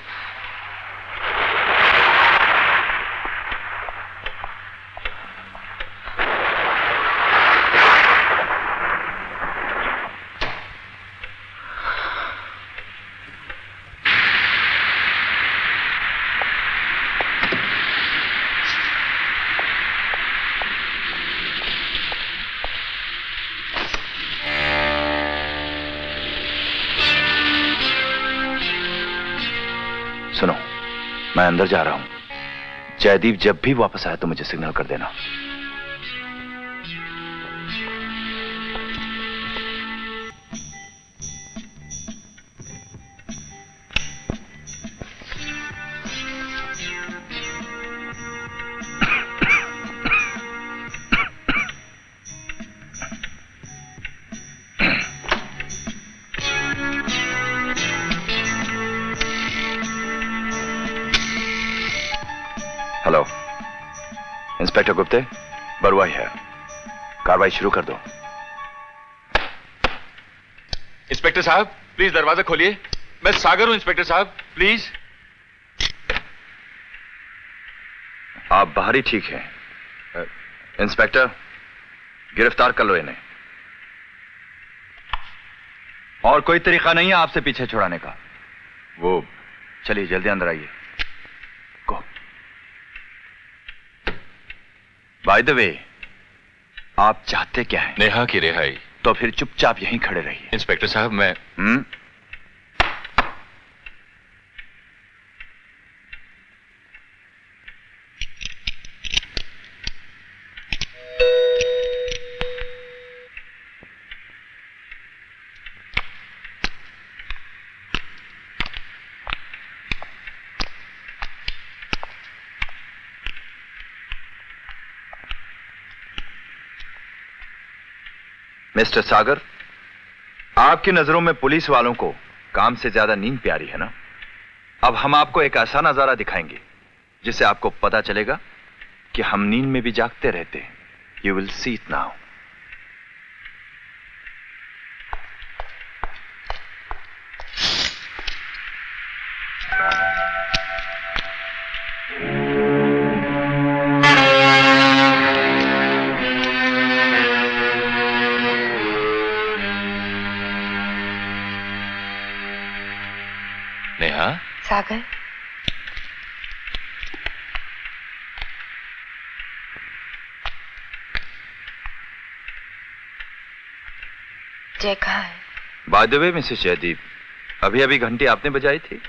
Speaker 3: सुनो, मैं अंदर जा रहा हूं। जयदीप जब भी वापस आए तो मुझे सिग्नल कर देना। हेलो, इंस्पेक्टर गुप्ते, बरुआई है। कार्रवाई शुरू कर दो।
Speaker 10: इंस्पेक्टर साहब, प्लीज दरवाजा खोलिए। मैं सागर हूं इंस्पेक्टर साहब, प्लीज।
Speaker 3: आप बाहर ही ठीक हैं। इंस्पेक्टर, गिरफ्तार कर लो इन्हें। और कोई तरीका नहीं है आपसे पीछे छुड़ाने का। वो चलिए, जल्दी अंदर आइए। गो। बाय द वे, आप चाहते क्या हैं?
Speaker 10: नेहा की रिहाई।
Speaker 3: तो फिर चुपचाप यहीं खड़े रहिए।
Speaker 10: इंस्पेक्टर साहब, मैं
Speaker 3: मिस्टर सागर, आपकी नजरों में पुलिस वालों को काम से ज्यादा नींद प्यारी है ना? अब हम आपको एक ऐसा नजारा दिखाएंगे जिससे आपको पता चलेगा कि हम नींद में भी जागते रहते हैं। You will see it now.
Speaker 10: Neha,
Speaker 2: Sagar, Jay कहाँ है?
Speaker 3: By the way Mrs Jaideep, अभी अभी घंटी आपने बजाई थी।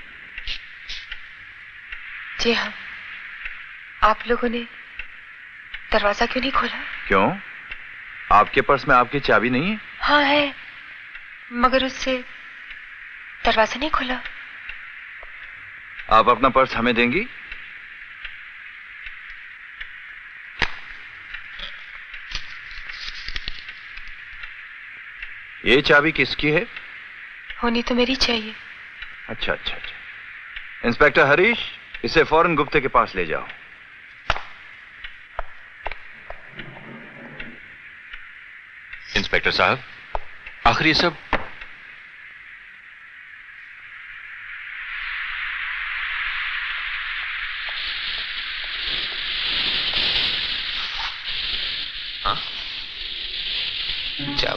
Speaker 2: जी हाँ। आप लोगों ने दरवाजा क्यों नहीं खोला?
Speaker 3: क्यों? आपके पर्स में आपकी चाबी नहीं है?
Speaker 2: हाँ है, मगर उससे दरवाजा नहीं खुला।
Speaker 3: आप अपना पर्स हमें देंगी? ये चाबी किसकी है?
Speaker 2: होनी तो मेरी चाहिए।
Speaker 3: अच्छा अच्छा अच्छा। इंस्पेक्टर हरीश, इसे फौरन गुप्ते के पास ले जाओ।
Speaker 10: इंस्पेक्टर साहब, आखिर ये सब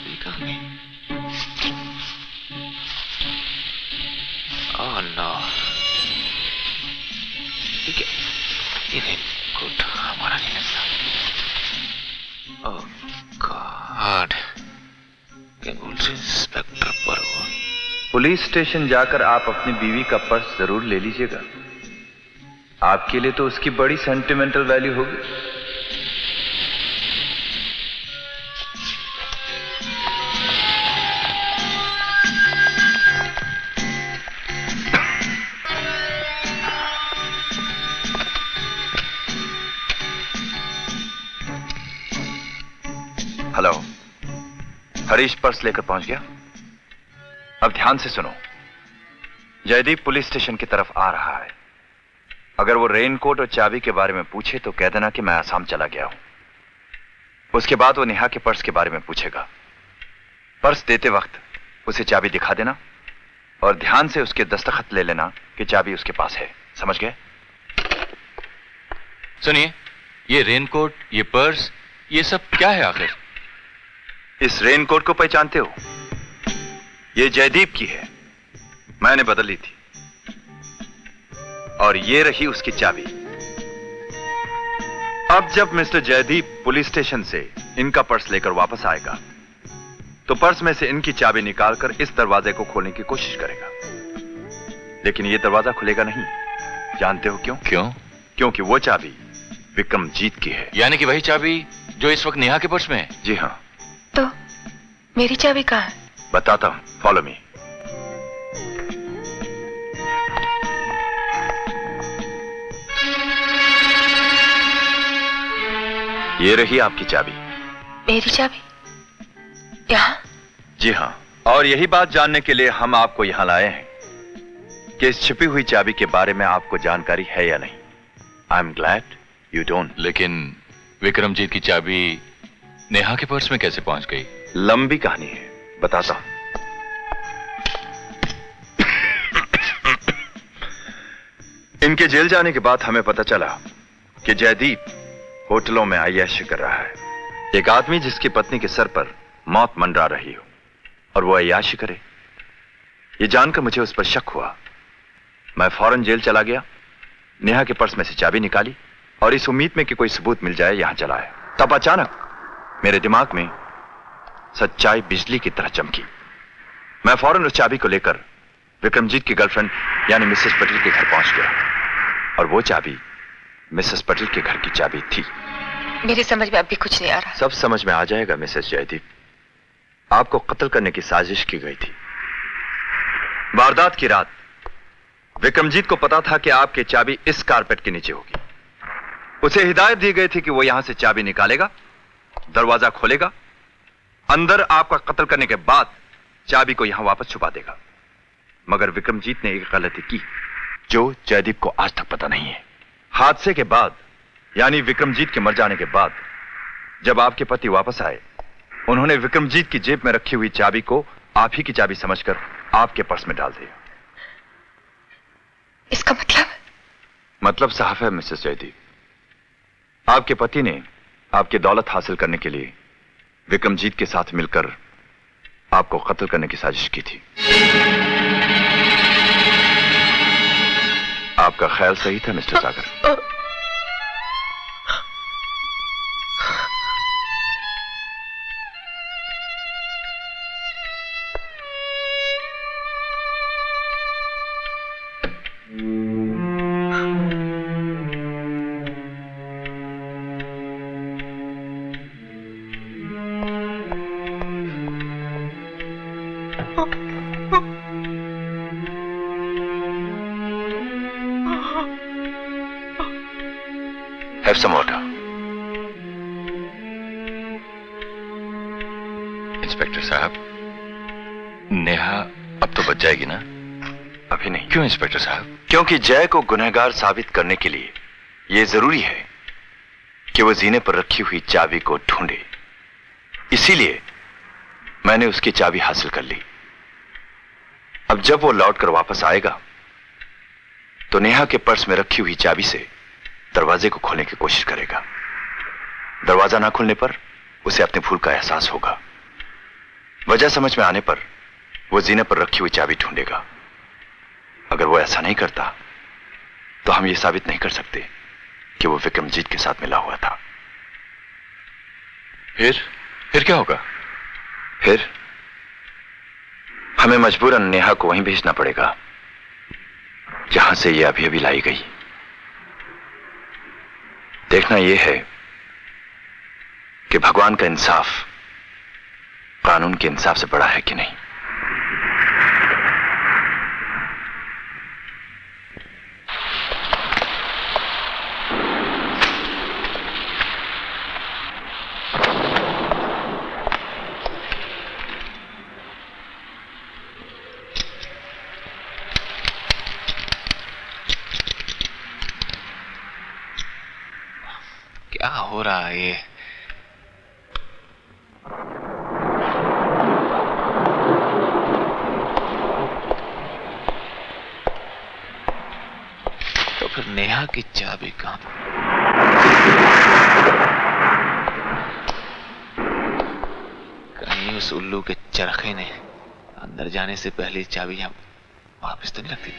Speaker 1: चाबी कहाँ गई? ओह नो, ठीक है, ये रेनकोट हमारा नहीं लगता। ओह गॉड, इंस्पेक्टर परवा।
Speaker 3: पुलिस स्टेशन जाकर आप अपनी बीवी का पर्स जरूर ले लीजिएगा। आपके लिए तो उसकी बड़ी सेंटिमेंटल वैल्यू होगी। हेलो, हरीश पर्स लेकर पहुंच गया। अब ध्यान से सुनो, जयदीप पुलिस स्टेशन की तरफ आ रहा है। अगर वो रेनकोट और चाबी के बारे में पूछे तो कह देना कि मैं आसाम चला गया हूं। उसके बाद वो नेहा के पर्स के बारे में पूछेगा। पर्स देते वक्त उसे चाबी दिखा देना और ध्यान से उसके दस्तखत ले लेना कि चाबी उसके पास है। समझ गए?
Speaker 10: सुनिए, ये रेनकोट, ये पर्स, ये सब क्या है आखिर?
Speaker 3: इस रेनकोट को पहचानते हो? ये जयदीप की है, मैंने बदली थी। और ये रही उसकी चाबी। अब जब मिस्टर जयदीप पुलिस स्टेशन से इनका पर्स लेकर वापस आएगा तो पर्स में से इनकी चाबी निकालकर इस दरवाजे को खोलने की कोशिश करेगा, लेकिन यह दरवाजा खुलेगा नहीं। जानते हो क्यों?
Speaker 10: क्यों?
Speaker 3: क्योंकि वो चाबी विक्रमजीत की है।
Speaker 10: यानी कि वही चाबी जो इस वक्त नेहा के पर्स में है?
Speaker 3: जी हाँ।
Speaker 2: तो मेरी चाबी कहाँ है?
Speaker 3: बताता हूं, फॉलो मी। ये रही आपकी चाबी।
Speaker 2: मेरी चाबी यहाँ?
Speaker 3: जी हां, और यही बात जानने के लिए हम आपको यहां लाए हैं कि इस छिपी हुई चाबी के बारे में आपको जानकारी है या नहीं। I am glad you don't.
Speaker 10: लेकिन विक्रमजीत की चाबी नेहा के पर्स में कैसे पहुंच गई?
Speaker 3: लंबी कहानी है, बताता हूं। इनके जेल जाने के बाद हमें पता चला कि जयदीप होटलों में अय्याशी कर रहा है। एक आदमी जिसकी पत्नी के सर पर मौत मंडरा रही हो और वो अय्याशी करे, ये जानकर मुझे उस पर शक हुआ। मैं फौरन जेल चला गया, नेहा के पर्स में से चाबी निकाली और इस उम्मीद में कि कोई सबूत मिल जाए यहां चला आया। तब अचानक मेरे दिमाग में सच्चाई बिजली की तरह चमकी। मैं फौरन उस चाबी को लेकर विक्रमजीत की गर्लफ्रेंड यानी मिसेस पटेल के घर पहुंच गया और वो चाबी मिसेस पटेल के घर की चाबी थी।
Speaker 2: मेरी समझ में अभी कुछ नहीं आ रहा।
Speaker 3: सब समझ में आ जाएगा मिसेस जयदीप। आपको कत्ल करने की साजिश की गई थी। वारदात की रात विक्रमजीत को पता था कि आपकी चाबी इस कारपेट के नीचे होगी। उसे हिदायत दी गई थी कि वो यहां से चाबी निकालेगा, दरवाजा खोलेगा, अंदर आपका कत्ल करने के बाद चाबी को यहां वापस छुपा देगा। मगर विक्रमजीत ने एक गलती की जो जयदीप को आज तक पता नहीं है। हादसे के बाद यानी विक्रमजीत के मर जाने के बाद जब आपके पति वापस आए, उन्होंने विक्रमजीत की जेब में रखी हुई चाबी को आप ही की चाबी समझकर आपके पर्स में डाल दिया।
Speaker 2: इसका
Speaker 3: मतलब साफ है मिसेस जयदीप, आपके पति ने आपकी दौलत हासिल करने के लिए विक्रमजीत के साथ मिलकर आपको कत्ल करने की साजिश की थी। आपका ख्याल सही था mister Sagar. Have some water.
Speaker 10: Inspector साहब, नेहा अब तो बच जाएगी ना?
Speaker 3: अभी नहीं।
Speaker 10: क्यों इंस्पेक्टर साहब?
Speaker 3: क्योंकि जय को गुनहगार साबित करने के लिए यह जरूरी है कि वो जीने पर रखी हुई चाबी को ढूंढे। इसीलिए मैंने उसकी चाबी हासिल कर ली। अब जब वो लौटकर वापस आएगा तो नेहा के पर्स में रखी हुई चाबी से दरवाजे को खोलने की कोशिश करेगा। दरवाजा ना खुलने पर उसे अपनी भूल का एहसास होगा वजह समझ में आने पर वो जीने पर रखी हुई चाबी ढूंढेगा। अगर वो ऐसा नहीं करता तो हम ये साबित नहीं कर सकते कि वो विक्रमजीत के साथ मिला हुआ था। फिर क्या होगा? फिर हमें मजबूरन नेहा को वहीं भेजना पड़ेगा जहां से ये अभी अभी लाई गई। देखना यह है कि भगवान का इंसाफ कानून के इंसाफ से बड़ा है कि नहीं।
Speaker 1: क्या हो रहा है ये? तो फिर नेहा की चाबी कहां? कहीं उस उल्लू के चरखे ने अंदर जाने से पहले चाबी यहां वापस तो नहीं लगती?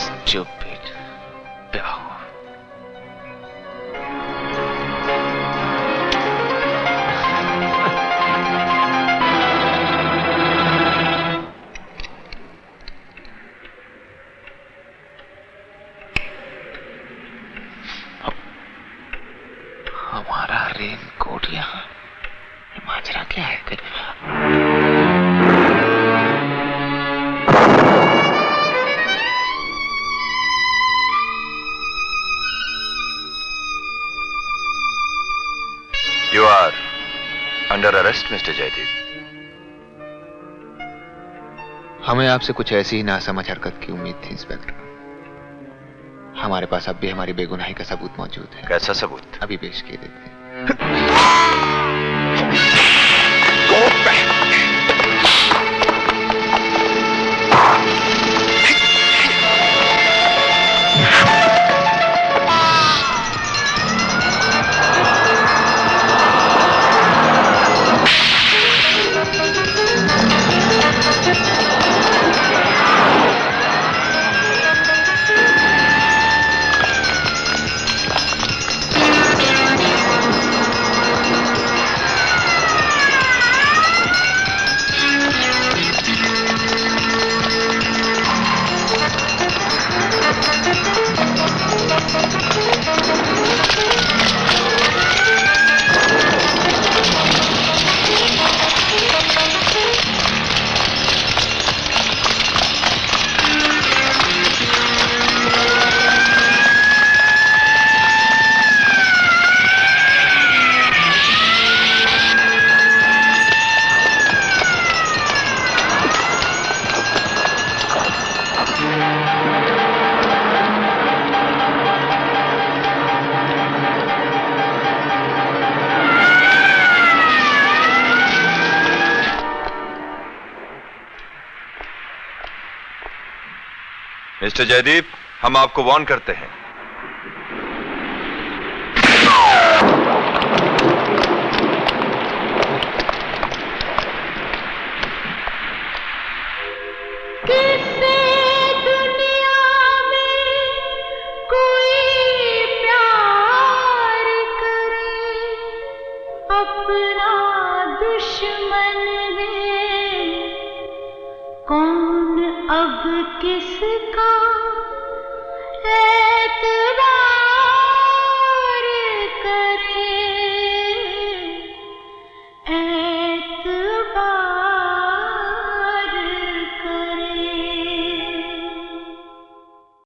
Speaker 1: स्टूपिड बेवकूफ। हमारा रेनकोट यहाँ, माजरा क्या है?
Speaker 3: You are under arrest, Mr. Jaideep.
Speaker 1: हमें आपसे कुछ ऐसी ही नासमझ हरकत की उम्मीद थी इंस्पेक्टर। हमारे पास अब भी हमारी बेगुनाही का सबूत मौजूद है।
Speaker 3: कैसा सबूत?
Speaker 1: अभी पेश किए देते हैं।
Speaker 3: मिस्टर जयदीप, हम आपको वार्न करते हैं।
Speaker 6: किसे दुनिया में कोई प्यार करे, अपना दुश्मन है कौन अब किसका एतबार